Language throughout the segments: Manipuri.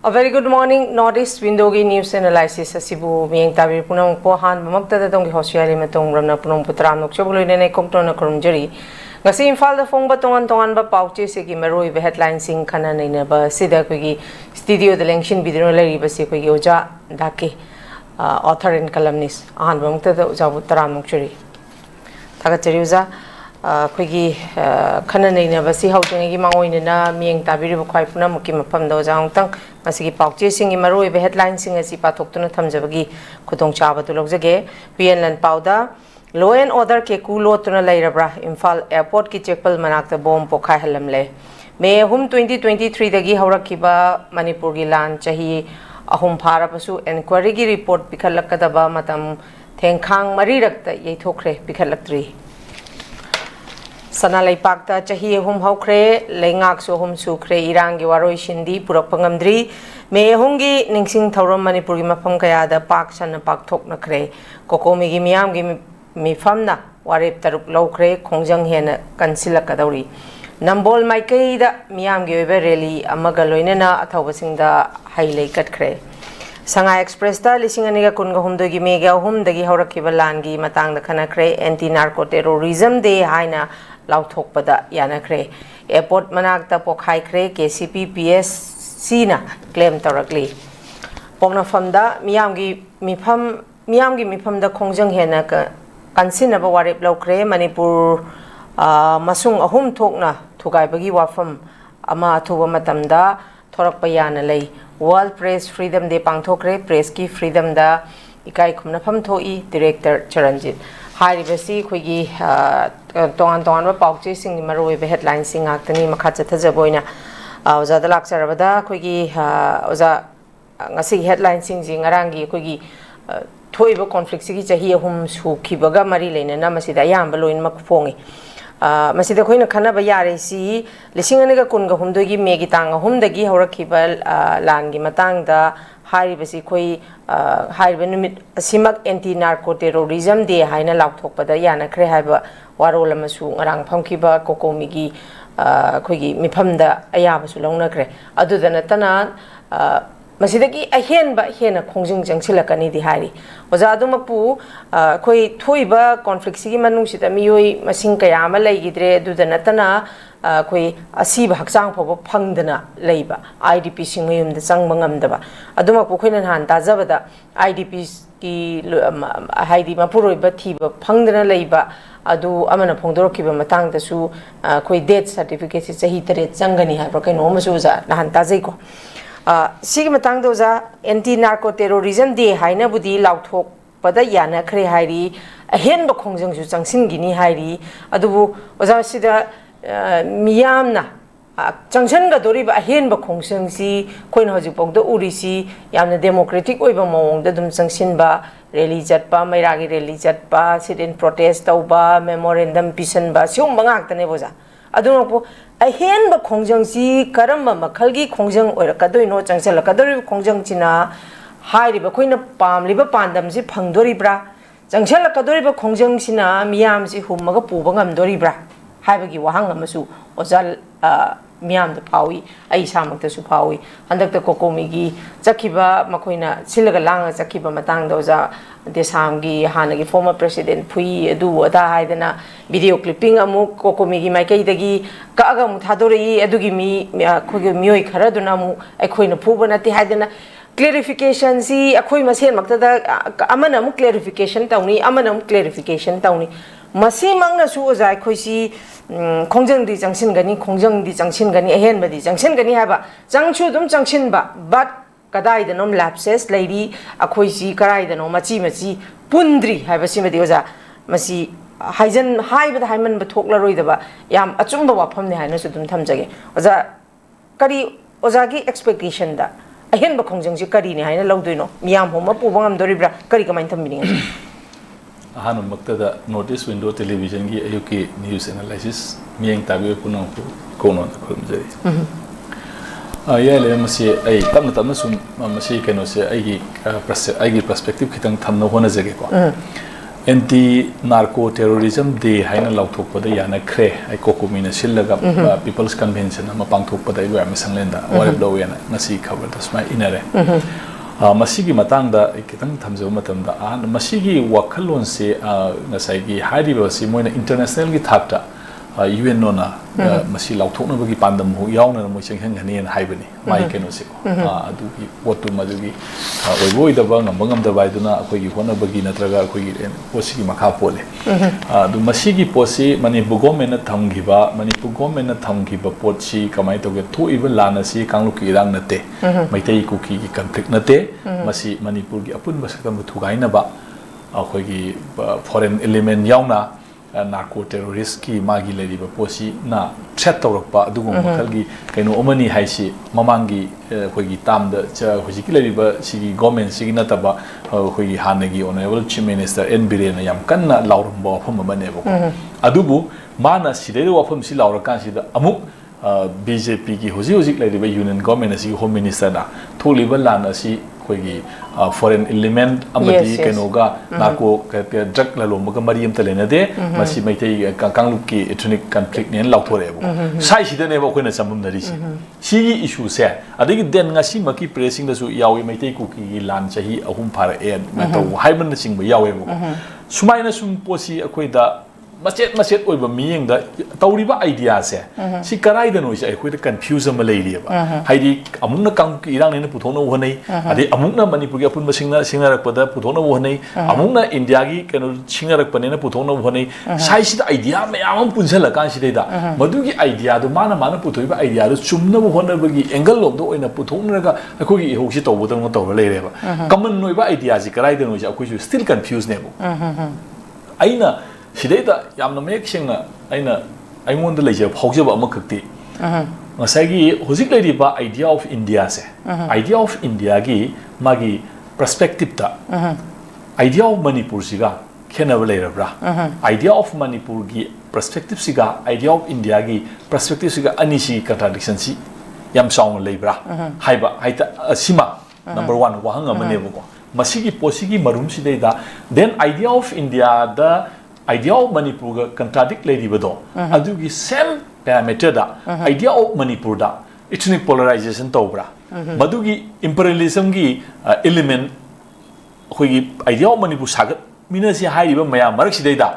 A very good morning. Northeast window news analysis asibu miyeng tabi punong po han mamagtada tong hospital matong ramna punong putram nok chobuloi ne kokton na kurumjari ngasi imphal da phong ba tongan ba pauche se gi maroi be headline sing khana nei na ba sida ko gi studio the election video lai ba se ko gi oja dake author and columnist han mamagtada oja putram nok churi taga chari oja khoi khana nei na ba si hauting gi mangoi na miyeng tabi ri khoi puna muki mapam do jang tang masigi pauche sing maroi be headline sing asi pathok tuna thamjabagi khudong chaba tu logjage pnlan pauda law and order ke kulo tuna lairabra imphal airport ki chekpal manakta bom pokhai halamle me hum 2023 dagi hawrakiba manipur gi lan chahi ahum phara pasu inquiry gi report pikhalakadaba matam thengkhang mari rakta yeithokre pikhalaktri Sana Laipakta Chahi Hum Hokre, Lengak So Hum Sukre, Irangi Waroi Shindi, Purak Pangamdri, Me Hungi, Ningsing Tauram Manipuri Mapam Kayada, Pak Sana Pak Tok Nakre, Kokomi Gimiam Gimi Famna, Warip Taruk Lokre, Kongjang Hena, Kansila Kadauri. Nambol Maikaida, Miam Givereli, Amagaloinena, Atawasing Haile Katkre. Sanga Express ta lising aniga kunga humdo gi mega hum dagi hawrakiba langi matang da khana kre anti narco terrorism de haina lauthok pada yana kre airport manak ta pokhai kre KCP PS sina claim tarakli pongna famda miyam gi mifam da khongjang hena ka kansina ba warip lokre manipur masung ahum thokna thugai bagi wafam ama thuwa matamda thorak payana lei World Press Freedom Day Pangthokre Press ki Freedom da ikai khumna pham thoi Director Charanjit Haribasi khoigi tongan ba pauche sing maroi be headline sing aktani makha chathajaboina oza da laksarabada khoigi oza ngasi headline sing jing arangi khoigi thoiba conflict sigi chahi hum sukhibaga mari leina na masida yamba loin mak phongi masida khoina khana ba yare si lising aniga kunga humdo gi megi tang hum dagi hawrakhiba lan gi matang da hari basi khoi hari benumit simak anti narco terrorism de haina laukthok pada yana khre haiba warol amasu ngarang phamkhiba kokomi gi khoi gi mifamda ayaba su longna khre adudana tana Masidagi ahen ba hena khongjing jangsilakani di hari oza adumapu khoi thoiba conflict sigi manung sita miyoi masing kaya ma laigidre dudana tana khoi asiba hakchang phoba phangdana leiba IDP singmayum da changba ngamdaba adumapu khoina han tajabada IDP ki haidi mapuroi ba thiba phangdana leiba adu amana phongdorokiba matang da su khoi death certificate se chahi tare changani ha pro kaino masu za han tajai ko Sigi matang doza anti narco terrorism de haina budi lauthok pada yana khre hairi ahen ba khongjang su changsin gini hairi adubu oza sida miyamna changsan ga dori ba ahen ba khongjang si koina hoji pongdo urisi yamna democratic oiba mawong da dum changsin ba rally jatpa mairagi rally jatpa sit in protest tauba memorandum pisan ba sium bangak tane boza aduna po ahen ba khongjang si karamba makhalgi khongjang oirakadoino changsalakadori khongjang china hairi ba khoina pamliba pandam si phangdori bra changsalakadori ba khongjang sina miyam si hummaga puba ngamdori bra haibagi wahang amasu ojal miyam da pawi ai samakta su pawi handakta kokomi gi chakiba makhoina silaga langa chakiba matang doza desamgi hanagi former president phui adu ada haidana video clipping amu kokomi gi maikai dagi kaaga mu thadori adugi mi khogi mioi khara duna mu aikhoina phuba nati haidana clarification si akhoi masen makta da amana mu clarification tauni amana mu clarification tauni masi mangna su ozai khoisi khongjang di jangsin gani ahen badi jangsin gani haba jangchu dum jangsin ba but kadai da nom lapses lady akhoisi karai da nom machi pundri haba simadi oza masi haijan haibada haiman ba thokla roi da ba yam achumba wafam ne haina su dum thamjage oza kari oza gi expectation da ahen ba khongjang ji kari ne haina lawdoino miyam homa pubangam doribra kari kamain thambini Ahan maktada notice window television gi ayuki news analysis miyeng tabi punang kono khumjari le masi ai tamna sum masi keno se ai gi perspective khitang thamna hona jage ko anti narco terrorism day haina lauthokpada yana khre ai kokomina sillaga people's convention ama pangthokpada iwa masanglenda warab do yana ngasi khabar dasma inare masigi matangda kitang thamjau matamda masigi wakhalon se ngasai gi hariba si moina international gi thakta UN nona masi lauthoknabagi pandam ho yauna mo chenghen ngani haibani mai keno se adugi potu madugi oiboi da bang bangam da baiduna akoi gi hona bagi natraga akoi gi posigi makha pole adu masigi posi mani bugomena thamgiba mani bugomena thamgiba potsi kamai toge thoiba lana si kangluki irang nate maitai kuki gi conflict nate masi manipur gi apun basakam thugaina ba akoi gi foreign element yauna narco terrorist ki magi leriba posi na threat tawrakpa adugum makhalgi kaino omani haisi mamangi khoigi tamda cha hojiki leriba sigi government sigi nataba khoigi hanagi honorable chief minister n birena yam kanna laurumba wafam amane bo adubu mana sidere wafam si laurakan sida amuk BJP ki hoji leriba union government asi home minister na tholiba lana si khoigi foreign element amadi kenoga narco drug la lomga mariam talena de masi maitai kanglup ki ethnic conflict nen lauthore bo sai sida ne bo khoina chamum nari si issue se adigi den ngasi maki pressing da su yawi maitai ku ki lan chahi ahum phara en mato haiban sing bo yawe bo sumaina sum posi akoida macet oiba miyeng da tawriba idea se si karai da no se akoida confuse am leiriba haidi amungna kang ki irang ne puthona honai ade amungna manipur gi apun singna rakpada puthona honai amungna india gi keno singna rakpane na puthona honai sai si da idea me am punsala kan si da madu gi idea do mana puthoiba idea do chumna hona bagi angle lom do oina puthona ga akoi gi hosi to bodang to leireba common noiba idea ji karai da no se akoi still confuse ne bo aina Sideta yamna mek singna aina aingonda leje phawjaba amakakti ngasagi hojik leiriba idea of India se idea of India gi magi perspective ta idea of Manipur siga khenaba leirabra idea of Manipur gi perspective siga idea of India gi perspective siga anisi contradiction si yam song leibra haiba haita sima number 1 wahanga manebo ko masigi posigi marum sideda then idea of India the idea of Manipur ga contradict lady bado adugi same parameter da idea of Manipur da ethnic polarization tawbra madugi imperialism gi element khoi idea of Manipur sagat minasi haiba maya marak sidaida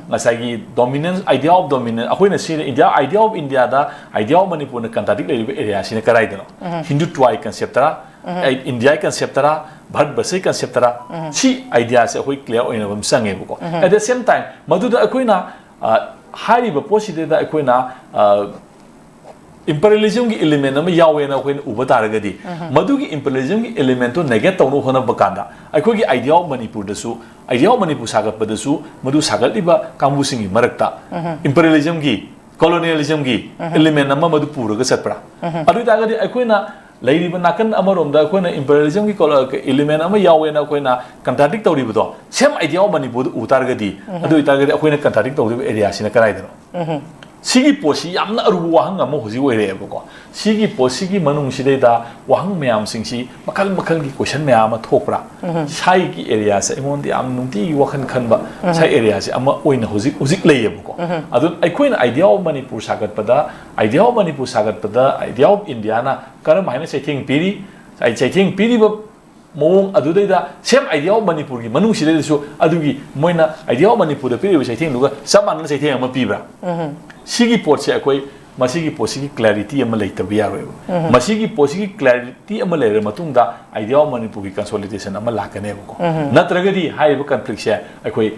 ngasagi dominance idea of dominance akoina sine India idea of India da idea of Manipur na contradict lady area sine karai da Hindutva concept ta India concept ta Bharat Basai concept ta si idea se hoi clear oina bam sange buko at the same time maduda akoina hariba poside da akoina imperialism gi element ama yawe na akoina uba taragadi madugi imperialism gi element to negate tawno hona bakanda akogi idea of Manipur da su idea of Manipur sagat pada su madu sagat liba kambu singi marakta imperialism gi colonialism gi element ama madu pura ga satpra adu tagadi akoina Lairiba nakan amarom da koina imperialism ki element ama yawe na koina contradict tawriba do same idea of Manipur utargadi adu itargadi koina contradict tawriba area sina karai da sigi posi yamna arubu wahang ama hoji oire ko sigi posi gi manung sideda wahang mayam singsi makal gi question mayam thokra sai gi area se emon di am nungti wakhan khanba sai area se ama oina hoji leyeb ko adu koina idea of Manipur sagat pada idea of Manipur sagat pada idea of India na karam haina chething piri ai chething piri ba mong aduda same idea of Manipur gi manung sideda so adugi moina idea of Manipur da piri chething luga saman chething ama pibra Sigi pot se akoi masigi posigi clarity ama leitabi yaroi masigi posigi clarity ama leire matungda idea of Manipur gi consolidation ama lakane ko natragadi haiba conflict se akoi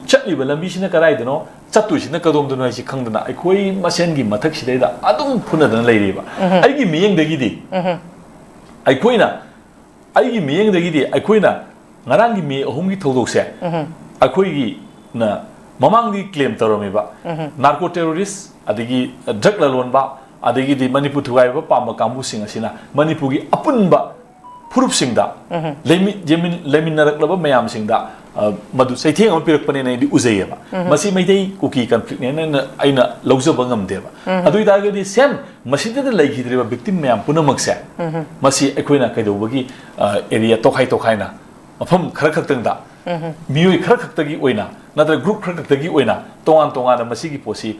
chatliba lambi sina karai dano chatu sina kadom dano ai khangdana akoi masen gi mathak sidaida adum phuna dana leiriba ai gi miyeng dagi di aikoina ai gi miyeng dagi di aikoina ngarang gi me ahum gi thodok se akoi gi na Mamang di claim taromiba narco terrorist adigi drug lalonba adigi di Manipur thugai ba pama kambu singa sina Manipur gi apunba purup singda lemin naraklaba mayam singda madu saitheng am pirak pane nei di uzeyaba masi maitei kuki conflict ne aina lawjaba ngamdeba adui daga di sem masida de laigidreba victim mayam punamak se masi akoina kaidobagi area tokhai na mafam khara khaktang da मियोई खर खक्तगी ओइना नत्र ग्रुप खर खक्तगी ओइना तोंगान तोंगान मसीगी पोसी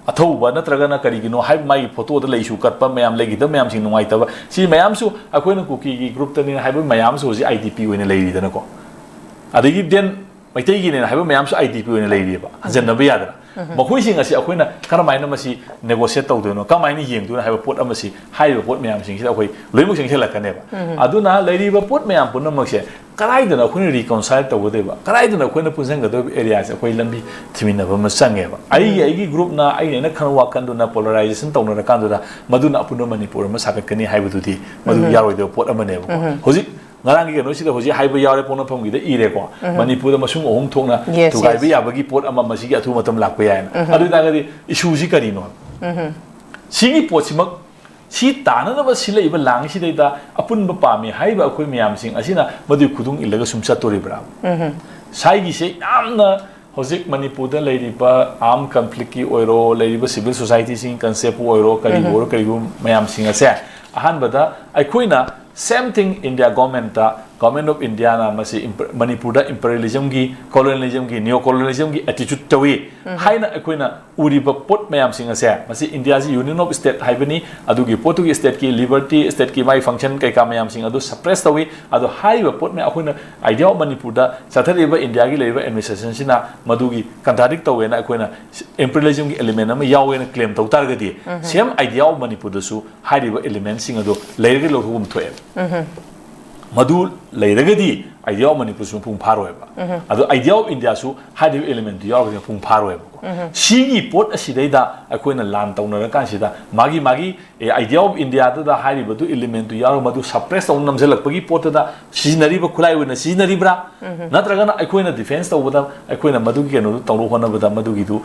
अथौबा नत्रगना करिगिनो हाइ माई फोटो द लेसु कटपा मयाम लेगिद मयाम सिंग नुंगाइतबा सि मयाम सु अखोइना कुकी गी ग्रुप तनि हाइब मयाम सु जि आईडीपी ओइना लेरिदनको अदगी देन मैतैगी ने हाइब मयाम सु आईडीपी ओइना लेरिबा हजनबा यादरा मखोइसिंग असि अखोइना करमाइना मसि नेगोशिएट तौदोनो कमाइना येंगदुना हाइब पोट अमसि हाइब पोट मयाम सिंग सिदा अखोइ लोइमुक सिंग सेलकनेबा अदुना लेरिबा पोट मयाम पुनमकसे कराइदना अखोइना रिकॉन्साइल तौगदेबा कराइदना अखोइना पुजंगदो एरिया से अखोइ लंबी थिमिनबा म संगेबा आइगी ग्रुप ना आइना खन वाकंदुना पोलराइजेशन तौनरा कांदुदा मदुना अपुना मणिपुर म साककनी हाइबदुदी मदु यारोइदो पोट अमनेबा होजि ngarang gi no sida hoji haiba yawre pona phom gi da ire ko manipur da masung ohum thongna tugai bi yabagi pot ama masi gi athu matam lakpa yaina adu da gi issue si kari no sigi pot simak si tana na ba sila iba lang si da apun ba pami haiba akoi miyam sing asina madu khudung ilaga sumsa tori bra sai gi se amna hojik manipur da leiriba arm conflict ki oiro leiriba civil society sing concept oiro kari bor kari mayam sing ase ahan bada aikoina same thing India government of India na masi Manipur da imperialism gi colonialism gi neo colonialism gi attitude tawi haina akoina uriba pot mayam singa se masi India ji union of state haibani adu gi Portuguese state ki liberty state ki mai function kai ka mayam singa adu suppress tawi adu haiba pot me akoina idea of Manipur da sathariba India gi leiba administration sina madu gi contradict tawi na akoina imperialism gi element ama yawe na claim taw targadi same idea of Manipur da su haiba element singa adu leirga lo thum thoe madu leiragadi idea of Manipur su pung pharoeba adu idea of India su hadi element yaw ga pung pharoeba sigi pot asidaida akoina lan tawnara kan sida magi idea of India da hari badu element yaw madu suppress tawn namjalakpagi pot da siginari ba khulai wena siginari bra natraga na akoina defense tawda akoina madu gi no tawro hona bada madu gi du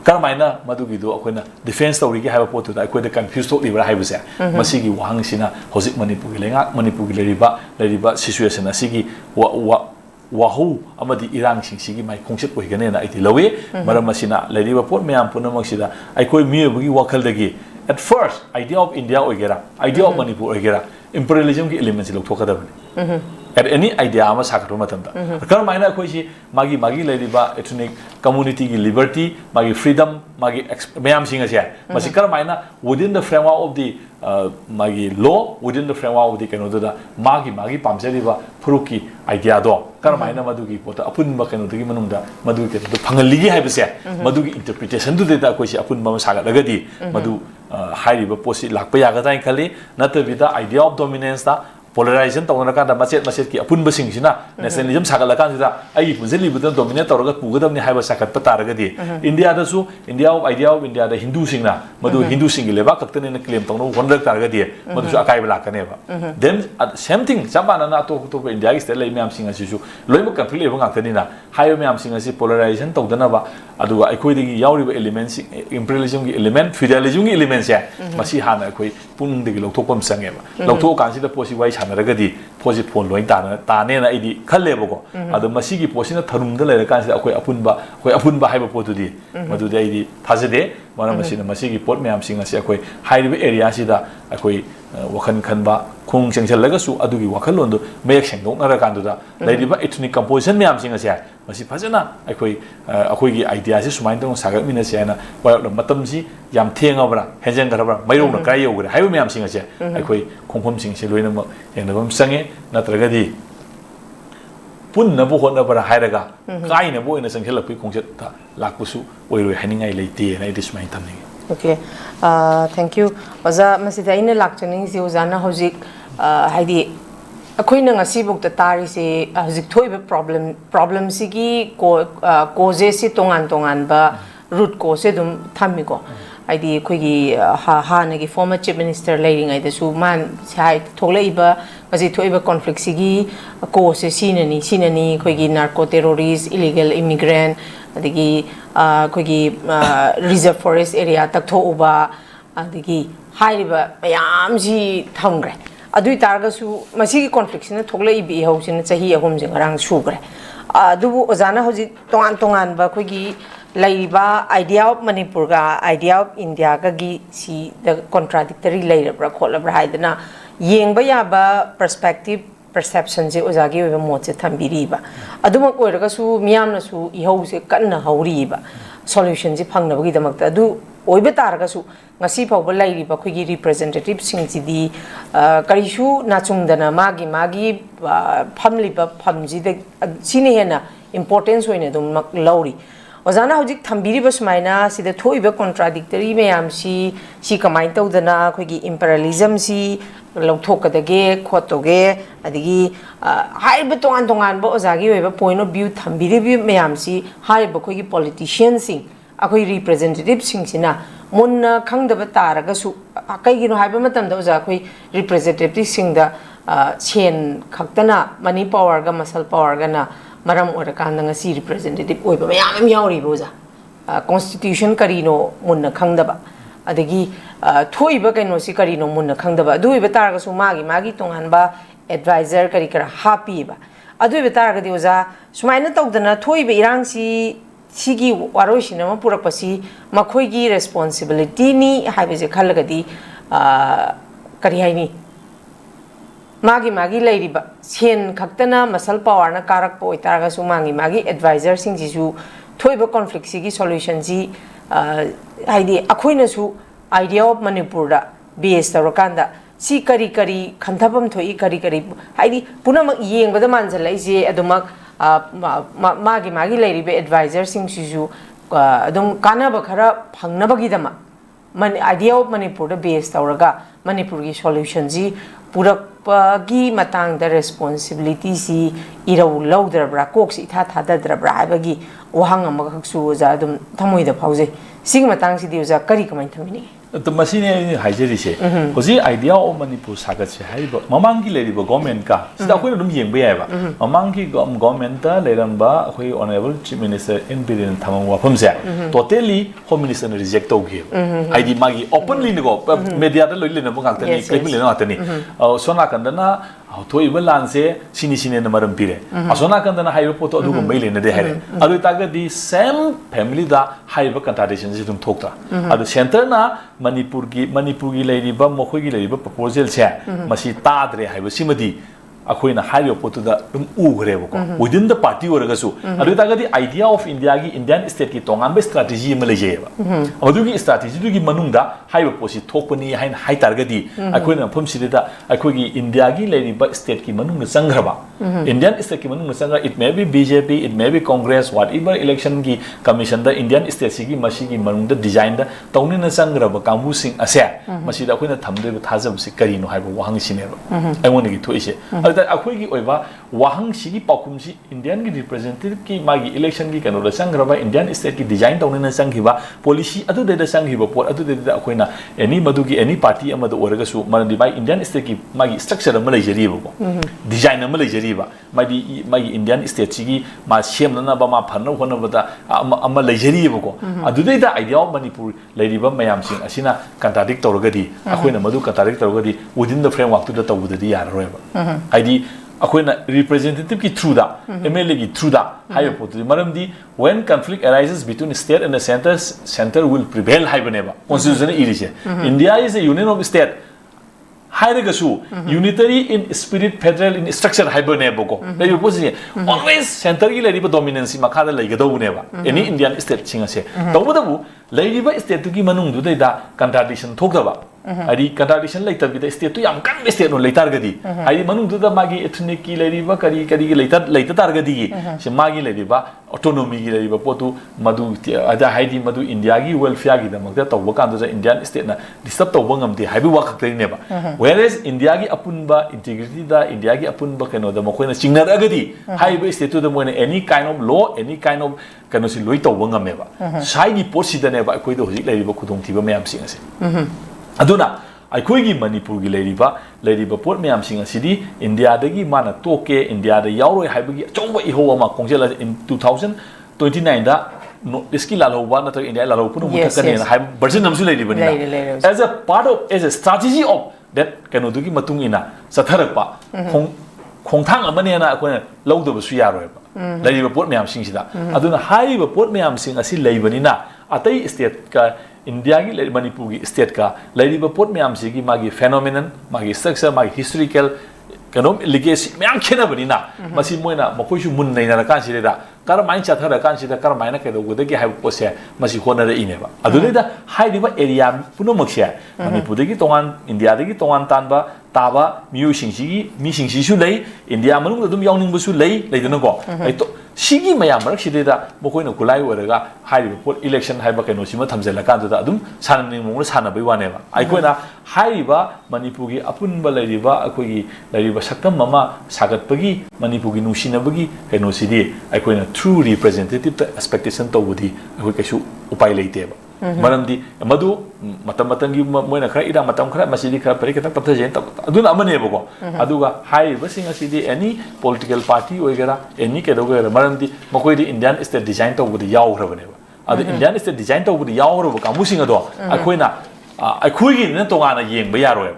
karmaina madu gi du akoina defense tawri gi haiba pot da akoida confuse to libra haibase masigi wahang sina hojik Manipur gi lenga Manipur gi leriba situation asigi wahu amadi irang sing sigi mai khongset oigane na iti lawe maram asina leriba pot mayam punamak sida aikoi miyobugi wakal dagi at first idea of India oigera idea of Manipur oigera imperialism gi elements lok thokadabani at any idea ama sakro matamda kar maina khoi si magi leriba ethnic community gi liberty magi freedom magi mayam singa sia masi kar maina within the framework of the magi law within the framework of the kano da magi pamjariba furuki idea do kar maina madugi pota apun ba kano dagi manumda madu ke do phangaligi haibase madugi interpretation du da khoi si apun ba saga dagadi madu hairiba posi lakpa yaga dai khali natabida idea of dominance da polarization tawna kan da macet ki apun basing sina nationalism sagala kan sida ai punjeli budan dominate tawraga pugadam ni haiba sakat pataraga di India da su idea of India da Hindu singna madu Hindu singi leba kaktane na claim tawno honrak taraga di madu su akai bala kaneba then same thing sabana na to India is tele myam singa sisu loimu conflict leba ngaktani na hayo myam singa si polarization tawdana ba adu aikoi digi yauriba elements imperialism gi element feudalism gi elements ya masi hana aikoi pung digi lokthokpam sangeba lokthok kan sida posi wai sanaragadi posi phone loin tane na idi khalleba ko adu masigi posina tharumda lera kan sida akoi apunba haiba potu di madu dai di thajade mana masina masigi pot myam singa si akoi hairiba area sida akoi wakhan khanba khung chengchal laga su adugi wakhalon do mek sengdong nara kan du da laidiba ethnic composition myam singa sia masi phajana akoi gi idea si sumain dong sagat mina sia na wa matam si yam thenga bra henjang gara bra mairong na kai yogra haiba myam singa sia akoi khongphom sing si loina ma yenabam sange natragadi punna bu hona bara hairaga kai na bo ina sanghelak pi khongset ta lakpusu oiroi haningai leite na idis mai tamni okay thank you oza masida ina lakchaning si ozana hojik haidi akoina ngasi bukta tari se hojik thoiba problem sigi cause si tongan ba root cause dum thammi ko haidi khoigi ha na gi former chief minister leiring ai da su man sai thoglaiba ngasi thoiba conflict sigi cause sinani khoigi narco terrorist illegal immigrant adigi khoigi reserve forest area tak thoba adigi hairiba mayam ji thamgre adui targa su masigi conflict sina thoglai bi hausina chahi ahum jing rang sugre adubu ozana hoji tongan ba khoigi laiba idea of Manipur ga idea of India ga gi si the contradictory lairabra kholabra haidana yengba ya ba perspective perception se ozagi oiba mot se thambiriba aduma koiraga su miyamna su ihau se kanna hauriba solution ji phangnabagi damakta adu oiba taraga su ngasi phawba lairiba khoigi representative singji karisu nachungdana magi phamliba phamji de sine hena importance hoine dum mak lauri ozana hojik thambiri basmaina sida thoiba contradictory mayam si kamai tawdana khoigi imperialism si lawthokadage khotoge adigi haiba tongan ba ozagi oiba point of view thambiri bi mayam si haiba khoigi politicians sing akoi representative sing sina munna khangdaba taraga su kaigino haiba matamda oza khoi representative sing da chen khaktana money power ga muscle power ga na maram orakanda ngasi representative oiba mayam yauri boza constitution karino munna khangdaba adagi thoiba kaino si karino munna khangdaba duiba taraga su magi tonganba advisor kari kara happy ba aduiba taraga di oza sumaina tawdana thoiba irang sigi waroishina ma purakpasi makhoigi responsibility ni haibese khalagadi kari haini magi lairiba sen khaktana masal power na karak po itaraga su magi advisor sing ji su thoiba conflict sigi solution ji haidi akhoina su idea of manipur da base tarakanda si kari khanthapam thoi kari haidi punama yengbada manjala ise adumak magi lairibe advisor sing sisu adum kanaba khara phangnabagi dama idea of manipur da base tauraga manipur gi solution ji purakpagi matang da responsibility si irau laudrabra kok si thadadra habagi wahang amaga khaksu za adum thamoi da phauze sing matang si diuza kari kamai thamini तो मसीने हाइजेरी से होजी आइडिया ओ मणिपुर सागत से हाइबो ममांगी लेरिबो गवर्नमेंट का सिदा कोइ दुम येंबे याबा ममांगी गवर्नमेंट ता लेरंबा कोइ ऑनरेबल चीफ मिनिस्टर इन बिलियन थमंग वाफम से टोटली होम मिनिस्टर ने रिजेक्ट तौगी आइडी मागी ओपनली nego मीडिया दा लोइ लेना बंगातनी क्लेम लेना आतनी सोना कंदना थोइबा लानसे सिने न मरम पिरे असोना कंदना हाइबो पोतो अदुगो मै लेना दे हाइरे अदु तागदी सेम फैमिली दा हाइबो कंट्राडिक्शन से दुम थोकता अदु सेंटर ना मणिपुर की लेरिबा मखोगी लेरिबा प्रपोजल से मसी ताद्रे हाइबो सिमदी अखोइना हाइबो पोतुदा दुम उग्रेबको विदिन द पार्टी ओरगसु अदु तागदी आइडिया ऑफ इंडिया की इंडियन स्टेट की तोंगांबे स्ट्रेटजी म लेजेबा अदुगी स्ट्रेटजी दुगी मनुंगदा हाइबो पोसी थोकपनी हाइन हाइ तारगदी अखोइना फमसिदा अखोगी इंडिया की लेरिबा स्टेट की मनुंग संग्रबा इंडियन स्टेट की मनुंग संग्र it may be BJP it may be Congress whatever एवर इलेक्शन की कमीशन द इंडियन स्टेट की मसी की मनुंग द डिजाइन द तौनिना संग्रबा कांगु सिंग असे मसीदा अखोइना थमदेबा थाजब सि करिनो हाइबो वाहंग सिनेबा आइमोनगी थोइसे अखोगी ओइबा वाहंग सिगी पाकुम सि इंडियन की रिप्रेजेंटेटिव की मागी इलेक्शन की कनो संग्रबा इंडियन स्टेट की डिजाइन तौनिना संगिबा पॉलिसी अदु दे संगिबा पोट अदु दे अखोइना एनी मदुगी एनी पार्टी अमद ओरगसु मरंदी बाई इंडियन स्टेट की मागी स्ट्रक्चर अम लेजरीबो डिजाइन अम लेजरीबा मागी इंडियन स्टेट सिगी मा सेमनना मा फन्न होनबदा अम लेजरीबो अदु दे आइडिया ऑफ मणिपुर लेरिबा मयाम सिंग असिना कंट्राडिक्ट तौरगदी अखोइना मदु कंट्राडिक्ट तौरगदी within the framework to the तौबददी यारोयबा आइडी अखोइना रिप्रेजेंटेटिव की थ्रू दा एमएलए की थ्रू दा हाइबो पोतु मरमदी when conflict arises between state and the centre will prevail हाइबनेबा कॉन्स्टिट्यूशन इरिसे India is a union of state हाइरगसु unitary in spirit federal in structure हाइबनेबको लेबो पोजि ऑलवेज सेंटर की लेरिबा डोमिनेंसी मखादा लेगदौनेबा एनी इंडियन स्टेट सिंगसे तौबदबु लेरिबा स्टेट की मनुंग दुदैदा कंट्राडिक्शन थोकदबा आदि कंट्राडिक्शन लेतबिदा स्टेट तो याम कन स्टेट नो लेतारगदी आदि मनुंग दुदा मागी एथनिक की लेरिबा करी की लेतारगदी से मागी लेरिबा ऑटोनोमी की लेरिबा पोतु मदु अदा हाइदी मदु इंडिया की वेलफेयर की दमकदा तौबा कांदो इंडियन स्टेट ना डिस्टर्ब तौबा ngамदे हाइबि वाखक्तरिनेबा whereas इंडिया की अपुनबा इंटीग्रिटी दा इंडिया की अपुनबा कनो द मखोइना चिंगनरगदी हाइबि स्टेट तो द मोने any kind of law any kind of कनो सि लोइ तौबा ngамमेबा साइडी पोसिदनेबा अखोइ द होजिक लेरिबा खुदोंथिबा मयाम सिंगसे अदुना अखोइगी मणिपुर की लेरिबा पोट मयाम सिंग असिदी इंडिया दगी माना तोके इंडिया दा यारोय हाइबगी चौबा इहो अमा कोंजेला इन 2029 दा इसकी लालौबा नत्र इंडिया लालौ पुनु मुथकने हाइ वर्जन नमसु लेरिबनी as a part of as a strategy of that कनो दुगी मतुंग इना सथरपा खोंथांग अमने ना अखोना लौदबसु यारोयबा लेरिबा पोट मयाम सिंगसिदा अदुना हाइबा पोट मयाम सिंग असि लेबनिना अतई स्टेट का इंडिया की मणिपुर की स्टेट का लेरिबा पोट मयाम सिगी मागी फेनोमेनन मागी स्ट्रक्चर मागी हिस्टोरिकल कनो लिगेसी मैम खेनबनिना मसी मोइना मखोइसु मुन नैना कानसिदा करमाइन चाथरा कानसिदा करमाइन केदोगदगी हाइब पोसे मसी होनर इनेबा अदुलेदा हाइदिबा एरिया पुनमक्से मणिपुरदगी तोंगान इंडियादगी तोंगान तानबा ताबा मिसिंगसिसु लै इंडिया मनुंग अदुम यावनिंगबसु लै लैदनको तो सिगी मयाम मरक्सिदेदा मखोइना कुलाई ओरगा हाइदिबा पोट इलेक्शन हाइबा केनोसिमा थमजेला कानदुदा अदुम साननिंग मोंग सानबई वानेबा आइकोइना हाइदिबा मणिपुरगी अपुनबा लैरिबा अखोइगी लैरिबा सकम ममा सागतपगी मणिपुरगी नुसिनबगी केनोसिदी आइकोइना ट्रू रिप्रेजेंटेटिव एक्सपेक्टेशन तौबुदी अखोइ कैसु उपाय लैतेबा मरमदी मधु मतमतंगी मोइना खरा इरा मतम खरा मसिदी खरा परि खतम तपथजेन अदुना अमनेबको अदुगा हाइबसिंग असिदी एनी पॉलिटिकल पार्टी ओइगरा एनी केदोगरा मरमदी मकोइदी इंडियन स्टेट डिजाइन तौबुदी यावग्रबनेबा अदु इंडियन स्टेट डिजाइन तौबुदी यावग्रब कामुसिंग अदो अखोइना अखोइगी न तोगाना येंगबा यारोय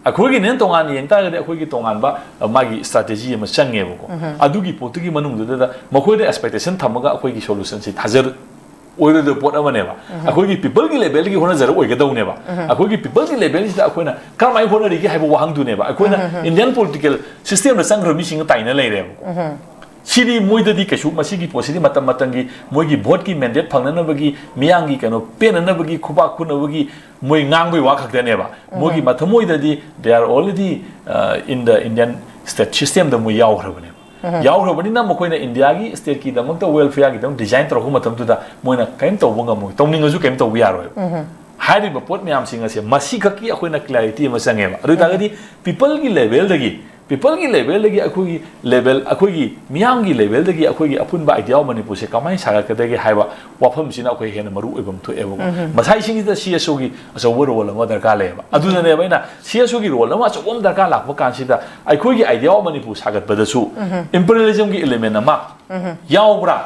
अखोइगी न तोगाना येंगतागदे अखोइगी तोगानबा मागी स्ट्रेटेजी अमा चंगेबको अदुगी पोतुगी मनुंगदुदा मकोइदे एक्सपेक्टेशन थमगा अखोइगी सोल्यूशन से थाजर ओइरदो पोट अमनेबा अखोइगी पीपल की लेवल की होना जरा ओइगदौनेबा अखोइगी पीपल की लेवल सिदा अखोइना करमाइ होनरिगी हाइबो वाहंगदुनेबा अखोइना इंडियन पॉलिटिकल सिस्टम द संग्र मिसिंग ताइना लेरेबको सिदी मोइददी कैसु मसिगी पोसिदी मतम मतंगी मोइगी भोट की मैंडेट फंगननबगी मियांगी कनो पेननबगी खुबा खुनबगी मोइ ngangboi wa khakdaneba mogi mathamoidadi they are already in the Indian state system da moi yawhrabane yawhrabani na mokoina India gi state ki damakta welfare gi dam design tro matam tu da moina kaim tawbanga moi tawningasu kaim taw yaroi hari ba pot myam singa se masi khaki akoina clarity ma sangeba adu dagadi people gi level dagi people की लेवल लगी अखोगी लेवल अखोगी मियाम की लेवल लगी अखोगी अपुन बा आइडिया मणिपुर से कमाई सागकदगे हाइबा वाफम सिना अखोई हेन मरु एबम थो एबो मसाई सिंगिदा सीएसओ की अचौब रोल अमा दरकार लेबा अदुनने बैना सीएसओ की रोल अमा अचौब दरकार लाखबा कानसिदा अखोगी आइडिया मणिपुर सागतबदसु इंपीरियलिज्म की एलिमेंट अमा यावब्रा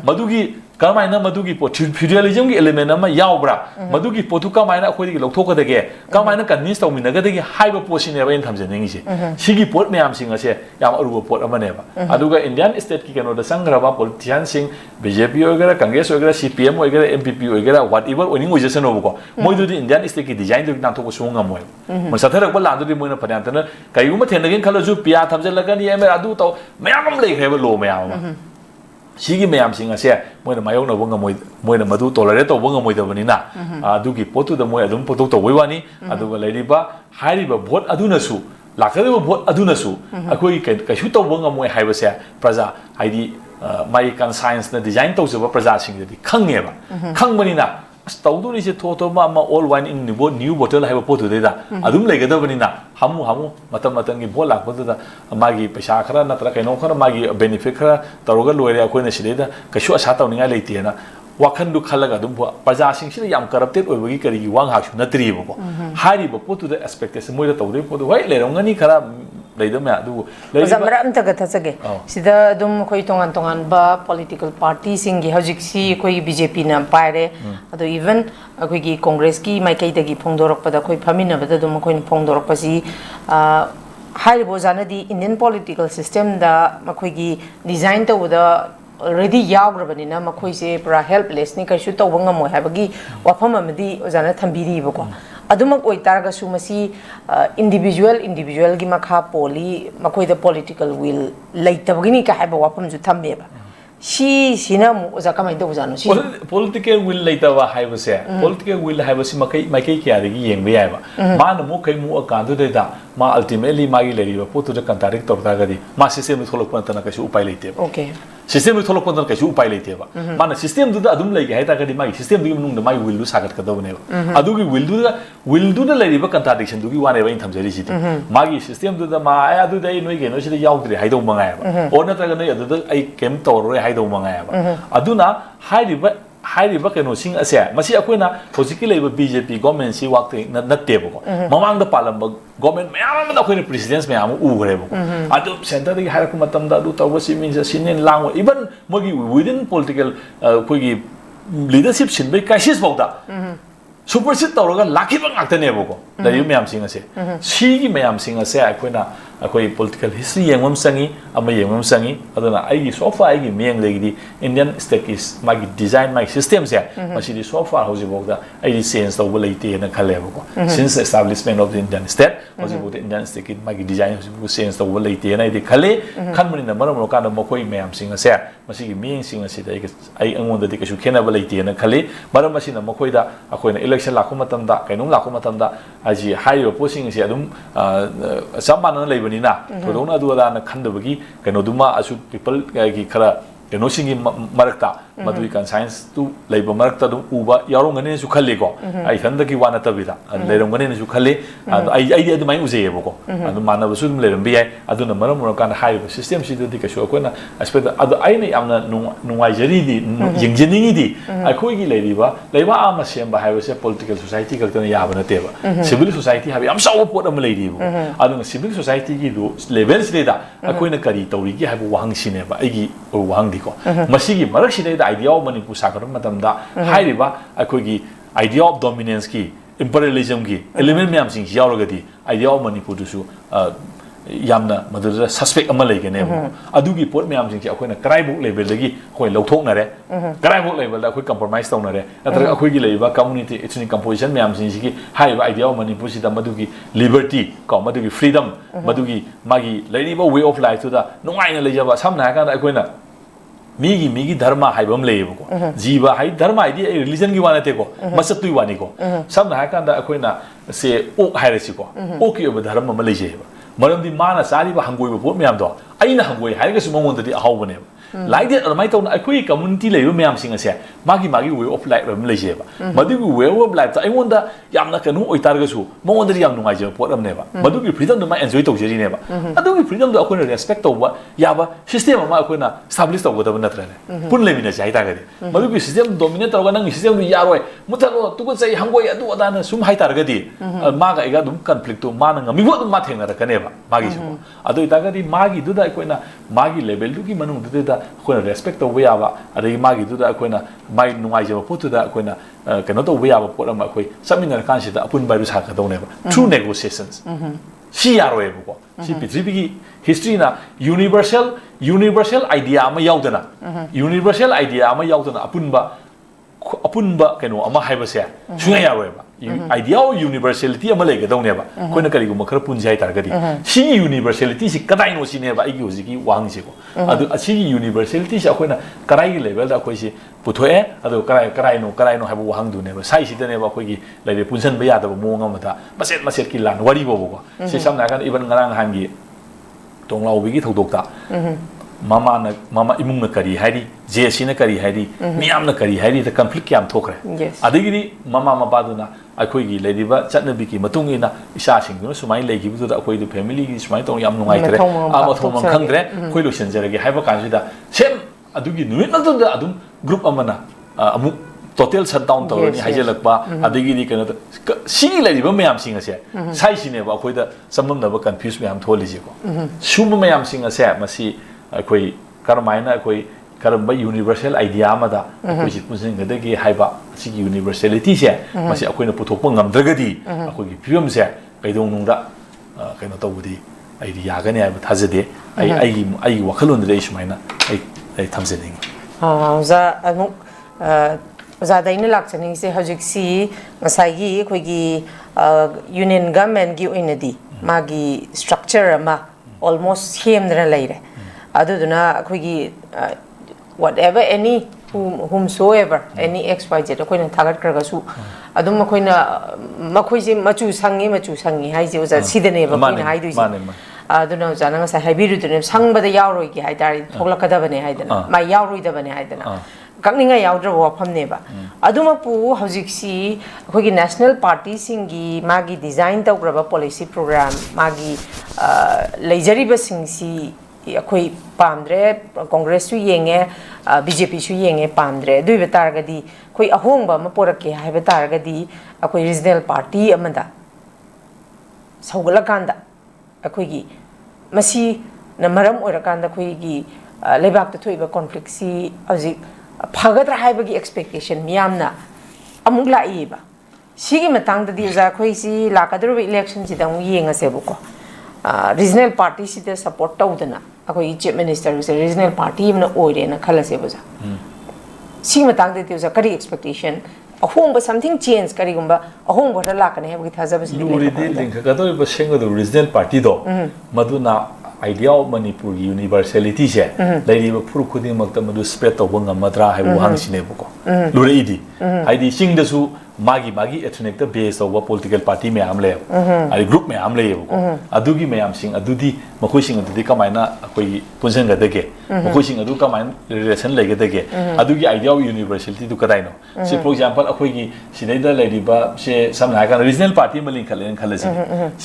मधुगी कमाइना मधुगी फ्यूडलिज्म की एलिमेंट अमा यावब्रा मधुगी पोतु कमाइना अखोई लौथोकदगे कमाइना कन्विंस तौमिनगदगे हाइबा पोसिनेबा इन थमजनिंगिसे सिगी पोट मैम सिंग असे याम अरुब पोट अमनेबा अदुगा इंडियन स्टेट की केनो द संग्रबा पॉलिटिशियन सिंग बीजेपी ओगरा कांग्रेस ओगरा सीपीएम ओगरा एमपीपी ओगरा व्हाटएवर ओनिंग ओजेसन ओबको मोइदुदी इंडियन स्टेट की डिजाइन दु नाथोको सुंगमोय मसथरक लादुदी मोइना फदांतन काइगुमा थेनगिन खलजु पिया थमजलगनी एम अदु तौ मैम लेखरेबा लो मैम सिगी मैम सिंग असे मोइना मायोनबो ngमोय मोइना मदु टॉलरेट तौबो ngमोयदबनिना अदुगी पोतु द मोय अदुम पोतु तौबोय वानी अदुगा लेरिबा हारिबा भोट अदुनसु लाखदबा भोट अदुनसु अखोई कैसु तौबो ngमोय हाइबसे प्रजा हाइदी माइ कन्साइंस न डिजाइन तौजबा प्रजा सिंगदि खंगेबा खंगबनिना तौदुनी से थोथोमा अमा ऑल वाइन इन न्यू बोतल हाइबा पोतु देदा अदुम लेगदबनिना हमु हमु मतम मतंगी भोट लाखबददा मागी पैसा खरा नत्र कैनो खरा मागी बेनिफिट खरा तौरगा लोइरे अखोइना सिदेदा कैसु आशा तौनिंगा लेतियना वाखंदु खलगा दुम प्रजा सिंगसिना याम करप्टेड ओइबगी करिगी वांग हाक्सु नत्रिबको हारिबो पोतु द एक्सपेक्टेशन मोइदा तौदे पोतु होय लेरंगनी खरा लेदम या दु जमरा अमतग थसगे सिदा दुम खोइ तोंगान तोंगान बा पॉलिटिकल पार्टी सिंगी हजिक्सी खोइ बीजेपी ना पाइरे अदो इवन अखोइगी कांग्रेस की माइकैदगी फोंदोरकपदा खोइ फमिनबदा दुम खोइ फोंदोरकपसी हाइबो जानदी इंडियन पॉलिटिकल सिस्टम दा मखोइगी design तौदा already yaograbani makoi se pura helpless ni kaisu tawanga mo habagi wafam amadi ojana thambiri bako adumak oitaraga su masi individual gi makha poli makoi the political will laitabagi ni ka haba wafam ju thammeba sina mu oja kamai do janu si political will laitaba haiba se political will haiba si makai kya degi yengbe yaiba man mu kai mu akandu de da ma ultimately magi leriba potu de kantarik torta gadi ma system ni tholok pantana kaisu upai leite okay system ni tholok pantana kaisu upai leite ba man system du da adum legi haita gadi magi system du nung da magi will du sagat ka do ne ba adu gi will du da leriba contradiction du gi wane ba in thamjari si magi system du da ma adu da noi ge no si yaudri haidau mangai ba or na ta ga nei adu da ai kem tawroi haidau mangai ba aduna हाइरिबा केनो सिंग असे मसी अखोइना होजिकि लेबा बीजेपी गवर्नमेंट सी वाक्ते नत्तेबको ममांग द पालम गवर्नमेंट मयाम द अखोइना प्रेसिडेंट्स मयाम उग्रेबको अदु सेंटर दि हाइरक मतम द अदु तवसी मीन्स सिनेन लांग इवन मोगी विदिन पॉलिटिकल कोगी लीडरशिप सिनबे क्राइसिस बौदा सुपरसीड तौरगा लाखिबा ngaktaनेबको द यु मयाम सिंग असे सिगी मयाम सिंग असे अखोइना ꯑꯩꯈꯣꯏ ꯄꯣꯂꯤꯇꯤꯀꯦꯜ ꯍꯤꯁꯇ꯭ꯔꯤ ꯌꯦꯡꯕ ꯑꯃ ꯆꯪꯉꯤ ꯑꯃ ꯌꯦꯡꯕ ꯑꯃ ꯆꯪꯉꯤ ꯑꯗꯨꯅ ꯑꯩꯒꯤ ꯁꯣꯐꯥ ꯑꯩꯒꯤ ꯃꯤꯠꯌꯦꯡꯗꯒꯤꯗꯤ ꯏꯟꯗꯤꯌꯟ ꯁ꯭ꯇꯦꯠꯀꯤ ꯃꯥꯒꯤ ꯗꯤꯖꯥꯏꯟ ꯃꯥꯒꯤ ꯁꯤꯁꯇꯦꯝꯁꯦ ꯃꯁꯤꯗꯤ ꯁꯣꯐꯥ ꯍꯧꯖꯤꯛꯐꯥꯎꯗ ꯑꯩꯗꯤ ꯆꯦꯟꯖ ꯇꯧꯕ ꯂꯩꯇꯦꯅ ꯈꯜꯂꯦꯕꯀꯣ ꯁꯤꯟꯁ establishment of the Indian state हौजिबुद इंडियन स्टेट की मागी डिजाइन हौजिबु चेंज तौब लेते ना इदि खले खनबनिना मरम रोकान मखोई मयाम सिंग असे मसिगी मियें सिंग असे आई अंगोंद दि कछु खेनाब लेते ना खले मरम मसिना मखोइदा अखोइना इलेक्शन लाखो मतमदा कैनोम लाखो मतमदा आजि हाइयो पोसिंग से अदुम सामान लेबनिना थोदौना अदुदाना खंदबगी कैनोदुमा असु पीपल की खरा कैनोसिंगी मरक्ता मदुई कंसाइंस तु लेब मरक्ता दु उबा यारोंगने सु खल्लेको आई खंदकी वाना तबिदा लेरंगने सु खल्ले आई अदुमाई उजेयेबको अदु मानबसु दुम लेरंबि याय अदुना मरम मरकान हाइबो सिस्टम सिदुदि कशु अकोना एस्पेक्ट अदु आइने यामना नुंगाइजरीदि यंगजनिंगिदि अखोइगी लेरिबा लेबा आमा सेमबा हाइबसे पॉलिटिकल सोसाइटी कलतना याबा नतेबा सिविल सोसाइटी हाबि याम साव पोट अम लेरिबो अदु सिविल सोसाइटी की दु लेवल सिदेदा अखोइना करी तौरिगी हाइबो वाहंग सिनेबा आइगी वाहंग दिको मसिगी मरक सिदेदा idea of manipur sakram matamda hairiba akogi idea of dominance ki imperialism ki element myam sing yauragadi idea of manipur dusu yamna madura suspect ama legene adugi pot myam sing akoina kraibuk level dagi khoi lawthoknare kraibuk level da khoi compromise tawnare atra akoigi leiba community ethnic composition myam sing ki haiba idea of manipur sida madugi liberty ko madugi freedom madugi magi leiriba way of life to da nungaina lejaba samna ka da akoina मीगी धर्म हाइबम लेबको जीवा हाइ धर्म हाइदि रिलीजन की वानते को मसतुई वानी को सब ना हाकांदा अखोइना से ओक हाइरसिको ओकी ओब धर्म म लेजेबा मरमदि माना सारिबा हंगोइबो पोट म्याम दो आइना हंगोइ हाइरगसु मंगोंददि अहावबने लाइक दैट अदमाइ तौना अखोइ कम्युनिटी लेबो म्याम सिंग असे मागी वे ऑफ लाइफ रम लेजेबा मदुगी वे ऑफ लाइफ ता आइंगोंदा यामना कनु ओइतारगसु मंगोंददि याम नुंगाइजे पोट अमनेबा मदुगी फ्रीडम दु मा एन्जॉय तौजेरिनेबा अदुगी फ्रीडम दु अखोइना रेस्पेक्ट तौबा याबा सिस्टम अमा अखोइना स्टैब्लिश तौगदब नत्रने पुन लेमिना जाय तागदि मदुगी सिस्टम डोमिनेट तौगा नंग सिस्टम दु यारोय मुथलो तुगु चै हंगोय अदु अदाना सुम हाय तारगदि मागा एगा दुम कॉन्फ्लिक्ट तो माना ngamibo dum ma thengna rakane ba magi su adu itagadi magi du da akoina magi level du ki manung du da akoina respect to we aba adagi magi du da akoina mai nungai jaba potu da akoina kano to we aba pot ama akoi samina kan si da apun bai ru sa ka done ba through negotiations si yaroe bu si prithvi history na universal idea ama yaudana universal idea ama yaudana apunba kano ama haibase sunga yaroe ba idea of universality ama lege dong neba koina kari gum khara punjai targadi si universality si kadai no si neba igi hojiki wang si ko adu asi universality si akoina karai level da koi si puthoe adu karai no haibu wang du neba sai si da neba koi gi lebe punsan ba ya da mo ngam da maset ki lan wari bo ko si samna kan even ngarang hangi tonglau bi gi thodok ta mama imung na kari hairi JC na kari hairi miyam na kari hairi the conflict kyam thokre adigi mama baduna akhoi lediba chatnabi ki matung ina isa sing du sumai legi bu da akhoi du family gi sumai tong yam nungai tre ama thom khangre khoi lo senjere gi haiba kan sida sem adugi numit na da adum group amana amu total shutdown tawrani haijelakba adigi ni kana si lediba mayam sing ase sai sine ba akhoi da samam na ba confuse mayam tholi ji ko sum mayam sing ase masi akhoi karmaina akhoi karamba universal idea amada akhoi si punsin gadagi haiba si universality se masi akhoi na puthokpa ngamdragadi akhoi gi film se kaidong nungda kaino tawudi idea gani haiba thajade ai wakhalon de ismaina ai thamjening za anu za daina lakchani se hajik si ngasai gi akhoi gi union government gi oinadi magi structure ama almost hemdra leire aduduna akhoi gi whatever any whomsoever any xyz akoina thagat kraga su adum akoina makhoi je machu sangi haije uza sidane ba koina haidu ji aduna uza nang sa haibiru dune sangbada yauroi gi haidari thoglakada bane haidana ma yauroi da bane haidana kakninga yaudra wafam ne ba aduma pu hojik si akhoi gi national party singi magi design tawgraba policy program magi leijari ba singsi akhoi pamdre congress su yenge BJP su yenge pamdre dui betargadi khoi ahongba ma porake haiba targadi akhoi regional party amada saugalakanda akhoi gi masi na maram oirakanda khoi gi lebak ta thoiba conflict si aji phagatra haiba gi expectation miyamna amuk laiba sigi matang da di za khoi si lakadru election si dang yenga sebuko regional party si the support tawdana akoi chief minister is a regional party na oire na khalase boja si matang de teuza kari expectation ahong something change kari gumba ahong bota lakane ha gi thaja bas luri de link ka do ba sengo do regional party do maduna idea of manipur universality je lady ba puru khudi makta madu spread to banga madra hai wang sine buko luri idi haidi sing da su magi ethnic the base of political party me amle ai group me amle buko adugi me am sing adudi makoi sing adudi kamaina akoi punsen ga dege makoi sing adu kamain relation lege dege adugi idea of universality du kadai no se for example akoi gi sinai da lady ba se samna ka regional party malin khalen khalasi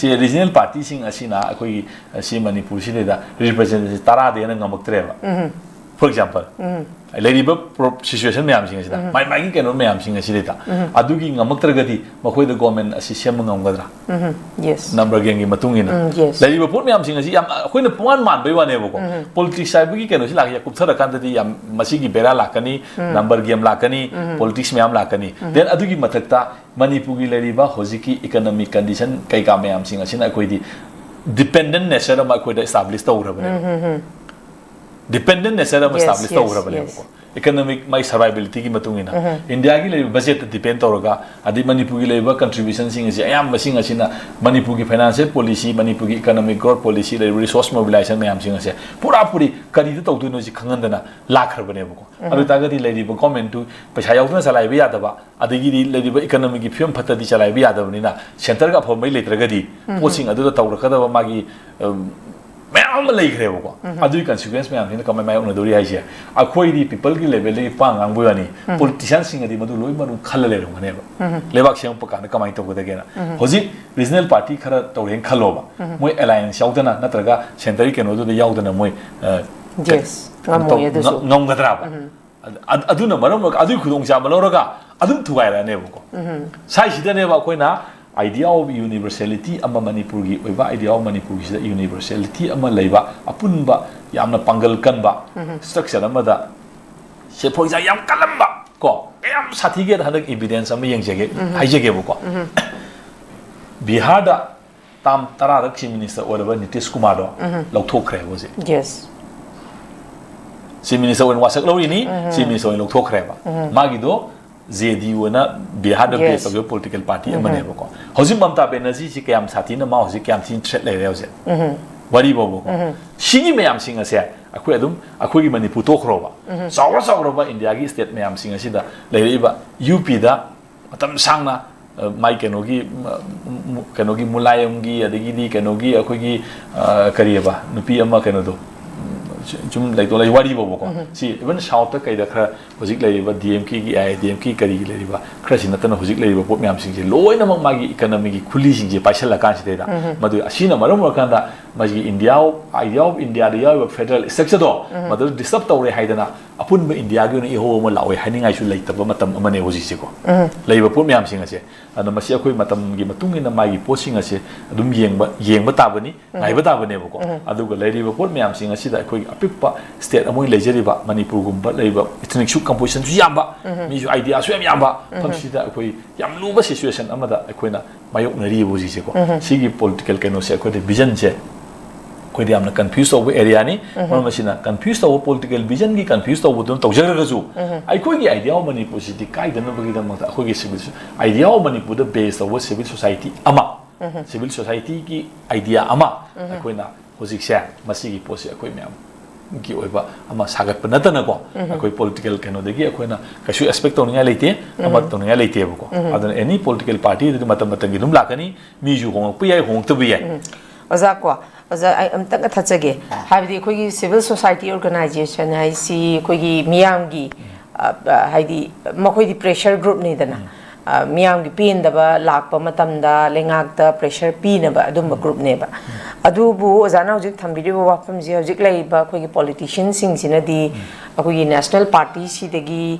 se regional party sing asina akoi si manipur si da representative tara de na ngamaktre ba for example lady ba situation me am sing asina mai gi keno me am sing asida ta adugi ngamaktragadi makoi da government asi sem ngamgadra yes number gengi matungina lady ba put me am sing asi yam akoi na puan man bai wane boko politics sai bugi keno si lak ya kupthara kan da yam masi gi bera lakani number game lakani politics me am lakani then adugi mathakta manipur gi lady ba hojiki economic condition kai ka me am sing asina akoi di dependent nature ma akoi da establish to urabane dependent nature ma establish to urabane boko economic my survivability ki matungina india gi le budget depend toraga adi manipur gi le contribution sing is ayam masing asina manipur gi financial policy manipur gi economic growth policy le resource mobilization me am sing ase pura puri kari to tu no ji khangandana lakhar bane bako adu ta ga di le ba comment tu paisa yaudna salai ba yada ba adi gi le ba economic gi film phata di salai ba yada bani na center ga phom mai le traga di posting adu ta tawra kada ba magi मैम लेखरेबको अदुई कन्सिक्वेंस मैम हिन कम माय उन दोरी हाइसे अखोई दी पीपल की लेवल ले पांग आंगबुयानी पॉलिटिशियन सिंग दी मदु लोई मनु खल ले रंगने लेबाक सेम पकान कमाई तो गदेगेना होजि रीजनल पार्टी खरा तौरें खलोबा मोय अलायंस याउदना नत्रगा सेंटरी केनो दु याउदना मोय yes ngomgadra aduna maram adu khudong cha maloroga adu thugaira neboko sai sidane ba koina idea of universality ama manipur gi oiba idea of manipur gi universality ama leiba apunba yamna pangal kanba structure ama da se for example yam kalamba ko yam sathige hanak evidence ama yengjege haijege boko bihar da tam tararak chief minister oraba nitish kumar do lokthokre boje yes chief minister wen wasak lawini chief minister wen lokthokre ba magi do ZDU na Bihar the base of your political party amane boko hoji Mamta Banerjee si kayam sathi na ma hoji kayam tin threat le reo je wari bobo sigi mayam singa se akoi adum akoi gi manipur to khroba sawra ba India gi state mayam singa si da le ba UP da matam sangna mai kenogi mulayam gi adigi di kenogi akoi gi kariba nupi ama kenodo jum like to like wari bobo ko si even south kai da khra hojik lai ba DMK gi ai DMK kari gi lai ba khra sin natana hojik lai ba pop myam sing je loina mak magi economy gi khuli sing je paisala kan si da madu asina marom kan da magi idea of India da ya federal structure do madu disturb tawre haidana apun ba India gi ni ho ma lawe haningai su lai tab matam amane hojik se ko lai ba pop myam sing ase ana masi akoi matam gi matung ina magi posting ase adum yengba tabani ngai ba tabane ba ko adu ga lai ba pop myam sing ase da akoi apikpa state amoi lejeriba manipur gumba leiba ethnic su composition su yamba mi su idea su yamba phamsida akoi yam luba situation amada akoina mayok nari boji se ko sigi political keno se akoi vision je koi di amna confused over area ni machina confused over political vision gi confused over don tawjara ga ju akoi gi idea of manipur city kai dan bagi dan mata akoi gi civil idea of manipur the base of civil society ama civil society gi idea ama akoina hojik se masigi posi akoi myam ki oiba ama sagat panatana ko akoi political keno degi akoina kasu expect to ninga leite ama to ninga leite ko adan any political party de matam matangi dum lakani mi ju hong pu yai hong to bi yai oza ko oza ai am tak thachage habdi khoi gi civil society organization ai si khoi gi miyam gi haidi makhoi di pressure group ni dana miyam gi pin da ba lakpa matam da lengak da pressure pi na ba adum group ne ba adu bu ozana hojik thambiri ba wapam ji hojik lai ba khoi gi politician sing sina di khoi gi national party si degi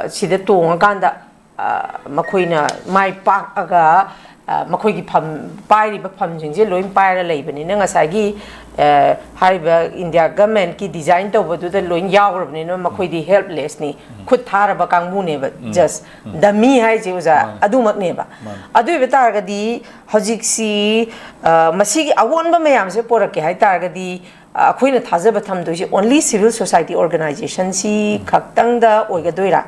si de tong kan da makhoi na mai pak aga ꯃꯈꯣꯏꯒꯤ ꯄꯥꯏꯔꯤꯕ ꯐꯝꯁꯤꯡꯁꯦ ꯂꯣꯏ ꯄꯥꯏꯔ ꯂꯩꯕꯅꯤꯅ ꯉꯁꯥꯏꯒꯤ ꯍꯥꯏꯔꯤꯕ ꯏꯟꯗꯤꯌꯥ ꯒꯚꯔꯟꯃꯦꯟꯠꯀꯤ ꯗꯤꯖꯥꯏꯟ ꯇꯧꯕꯗꯨꯗ ꯂꯣꯏ ꯌꯥꯎꯈ꯭ꯔꯕꯅꯤꯅ ꯃꯈꯣꯏꯗꯤ ꯍꯦꯜꯞꯂꯦꯁꯅꯤ ꯈꯨꯠ ꯊꯥꯔꯕ ꯀꯥꯡꯕꯨꯅꯦꯕ ꯖꯁ ꯗꯃꯤ ꯍꯥꯏꯁꯦ ꯑꯣꯖꯥ ꯑꯗꯨꯃꯛꯅꯦꯕ ꯑꯗꯨ ꯑꯣꯏꯕ ꯇꯥꯔꯒꯗꯤ ꯍꯧꯖꯤꯛꯁꯤ ꯃꯁꯤꯒꯤ ꯑꯑꯣꯟꯕ ꯃꯌꯥꯝꯁꯦ ꯄꯣꯔꯛꯀꯦ ꯍꯥꯏ ꯇꯥꯔꯒꯗꯤ ꯑꯩꯈꯣꯏꯅ ꯊꯥꯖꯕ ꯊꯝꯗꯣꯏꯁꯤ ꯑꯣꯟꯂꯤ ꯁꯤꯚꯤꯜ ꯁꯣꯁꯥꯏꯇꯤ ꯑꯣꯔꯒꯅꯥꯏꯖꯦꯁꯟꯁꯤ ꯈꯛꯇꯪꯗ ꯑꯣꯏꯒꯗꯣꯏꯔꯥ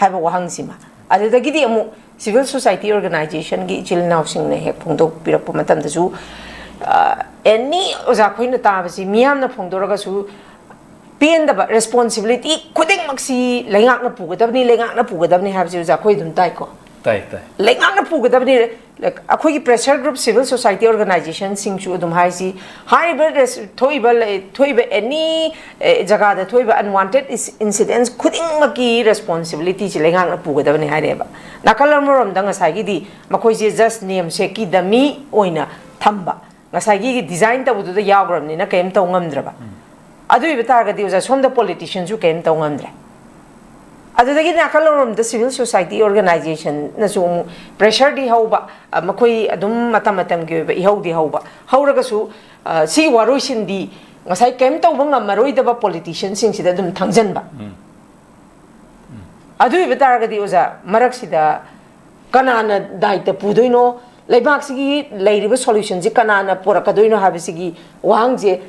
ꯍꯥꯏꯕ ꯋꯥꯍꯪꯁꯤꯃ ꯑꯗꯨꯗꯒꯤꯗꯤ ꯑꯃꯨꯛ ꯁꯤꯚꯤꯜ ꯁꯣꯁꯥꯏꯇꯤ ꯑꯣꯔꯒꯅꯥꯏꯖꯦꯁꯟꯒꯤ ꯏꯆꯤꯜ ꯏꯅꯥꯎꯁꯤꯡꯅ ꯍꯦꯛ ꯐꯣꯡꯗꯣꯛꯄꯤꯔꯛꯄ ꯃꯇꯝꯗꯁꯨ ꯑꯦꯅꯤ ꯑꯣꯖꯥ ꯑꯩꯈꯣꯏꯅ ꯇꯥꯕꯁꯤ ꯃꯤꯌꯥꯝꯅ ꯐꯣꯡꯗꯣꯔꯒꯁꯨ ꯄꯦꯟꯗꯕ ꯔꯦꯁꯄꯣꯟꯁꯤꯕꯤꯂꯤꯇꯤ ꯈꯨꯗꯤꯡꯃꯛꯁꯤ ꯂꯩꯉꯥꯛꯅ ꯄꯨꯒꯗꯕꯅꯤ ꯍꯥꯏꯕꯁꯤ ꯑꯣꯖꯥ ꯑꯩꯈꯣꯏ ꯑꯗꯨꯝ ꯇꯥꯏꯀꯣ ꯇꯥꯏ ꯂꯩꯉꯥꯛꯅ ꯄꯨꯒꯗꯕꯅꯤ ꯑꯩꯈꯣꯏꯒꯤ ꯄ꯭ꯔꯦꯁꯔ ꯒ꯭ꯔꯨꯞ ꯁꯤꯚꯤꯜ ꯁꯣꯁꯥꯏꯇꯤ ꯑꯣꯔꯒꯅꯥꯏꯖꯦꯁꯟꯁꯤꯡꯁꯨ ꯑꯗꯨꯝ ꯍꯥꯏꯁꯤ ꯍꯥꯏꯔꯤꯕ ꯊꯣꯛꯏꯕ ꯑꯦꯅꯤ ꯖꯒꯥꯗ ꯊꯣꯛꯏꯕ ꯑꯟꯋꯥꯟꯇꯦꯗ ꯏꯟꯁꯤꯗꯦꯟꯁ ꯈꯨꯗꯤꯡꯃꯛꯀꯤ ꯔꯦꯁꯄꯣꯟꯁꯤꯕꯤꯂꯤꯇꯤꯁꯤ ꯂꯩꯉꯥꯛꯅ ꯄꯨꯒꯗꯕꯅꯤ ꯍꯥꯏꯔꯦꯕ ꯅꯥꯀꯜ ꯑꯃꯔꯣꯝꯗ ꯉꯁꯥꯏꯒꯤꯗꯤ ꯃꯈꯣꯏꯁꯦ ꯖꯁ ꯅꯦꯝꯁꯦꯛꯀꯤ ꯗꯃꯤ ꯑꯣꯏꯅ ꯊꯝꯕ ꯉꯁꯥꯏꯒꯤ ꯗꯤꯖꯥꯏꯟ ꯇꯧꯕꯗꯨꯗ ꯌꯥꯎꯈ꯭ꯔꯕꯅꯤꯅ ꯀꯔꯤꯝ ꯇꯧ ꯉꯝꯗ꯭ꯔꯕ ꯑꯗꯨ ꯑꯣꯏꯕ ꯇꯥꯔꯒꯗꯤ ꯑꯣꯖꯥ ꯁꯣꯝꯗ ꯄꯣꯂꯤꯇꯤಷಿಯನ್ꯁꯨ ꯀꯔꯤꯝ ꯇꯧ ꯉꯝꯗ꯭ꯔꯦ ꯑꯗꯨꯗꯒꯤ ꯅꯥꯀꯜ ꯑꯃꯔꯣꯝꯗ ꯁꯤꯚꯤꯜ ꯁꯣꯁꯥꯏꯇꯤ ꯑꯣꯔꯒꯅꯥꯏꯖꯦꯁꯟꯅꯁꯨ ꯑꯃꯨꯛ ꯄ꯭ꯔꯦꯁꯔꯗꯤ ꯍꯧꯕ ꯃꯈꯣꯏ ꯑꯗꯨꯝ ꯃꯇꯝꯒꯤ ꯑꯣꯏꯕ ꯏꯍꯧꯗꯤ ꯍꯧꯔꯒꯁꯨ ꯁꯤ ꯋꯥꯔꯣꯏꯁꯤꯟꯗꯤ ꯉꯁꯥꯏ ꯀꯔꯤꯝ ꯇꯧꯕ ꯉꯝꯃꯔꯣꯏꯗꯕ ꯄꯣꯂꯤꯇꯤಷಿಯꯟꯁꯤꯡꯁꯤꯗ ꯑꯗꯨꯝ ꯊꯪꯖꯟꯕ ꯑꯗꯨ ꯑꯣꯏꯕ ꯇꯥꯔꯒꯗꯤ ꯑꯣꯖꯥ ꯃꯔꯛꯁꯤꯗ ꯀꯅꯥꯅ ꯗꯥꯏꯇ ꯄꯨꯗꯣꯏꯅꯣ ꯂꯩꯕꯥꯛꯁꯤꯒꯤ ꯂꯩꯔꯤꯕ ꯁꯣꯂꯨꯁꯟꯁꯤ ꯀꯅꯥꯅ ꯄꯨꯔꯛꯀꯗꯣꯏꯅꯣ ꯍꯥꯏꯕꯁꯤꯒꯤ ꯋꯥꯍꯪꯁꯦ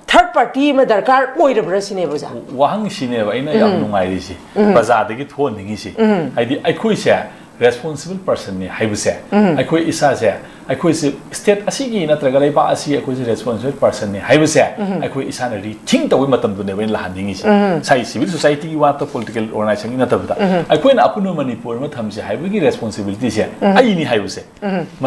ꯊꯔꯗ ꯄꯥꯔꯇꯤ ꯑꯃ ꯗꯔꯀꯥꯔ ꯑꯣꯏꯔꯕ꯭ꯔꯥ ꯁꯤꯅꯦꯕ ꯑꯣꯖꯥ ꯋꯥꯍꯪꯁꯤꯅꯦꯕ ꯑꯩꯅ ꯌꯥꯝ ꯅꯨꯡꯉꯥꯏꯔꯤꯁꯤ ꯄ꯭ꯔꯖꯥꯗꯒꯤ ꯊꯣꯛꯍꯟꯅꯤꯡꯉꯤꯁꯤ ꯍꯥꯏꯗꯤ ꯑꯩꯈꯣꯏꯁꯦ ꯔꯦꯁꯄꯣꯟꯁꯤꯕꯜ ꯄꯔꯁꯟꯅꯤ ꯍꯥꯏꯕꯁꯦ ꯑꯩꯈꯣꯏ ꯏꯁꯥꯁꯦ ꯑꯩꯈꯣꯏꯁꯦ ꯁ꯭ꯇꯦꯠ ꯑꯁꯤꯒꯤ ꯅꯠꯇ꯭ꯔꯒ ꯂꯩꯕꯥꯛ ꯑꯁꯤ ꯑꯩꯈꯣꯏꯁꯦ ꯔꯦꯁꯄꯣꯟꯁꯤꯕꯜ ꯄꯔꯁꯟꯅꯤ ꯍꯥꯏꯕꯁꯦ ꯑꯩꯈꯣꯏ ꯏꯁꯥꯅ ꯔꯤꯊꯤꯡ ꯇꯧꯕ ꯃꯇꯝꯗꯨꯅꯦꯕ ꯑꯩꯅ ꯂꯥꯛꯍꯟꯅꯤꯡꯉꯤꯁꯤ ꯉꯁꯥꯏ ꯁꯤꯚꯤꯜ ꯁꯣꯁꯥꯏꯇꯤꯒꯤ ꯋꯥꯠꯇ ꯄꯣꯂꯤꯇꯤꯀꯦꯜ ꯑꯣꯔꯒꯅꯥꯏꯖꯦꯁꯟꯒꯤ ꯅꯠꯇꯕꯗ ꯑꯩꯈꯣꯏꯅ ꯑꯄꯨꯟꯕ ꯃꯅꯤꯄꯨꯔ ꯑꯃ ꯊꯝꯁꯦ ꯍꯥꯏꯕꯒꯤ ꯔꯦꯁꯄꯣꯟꯁꯤꯕꯤꯂꯤꯇꯤꯁꯦ ꯑꯩꯅꯤ ꯍꯥꯏꯕꯁꯦ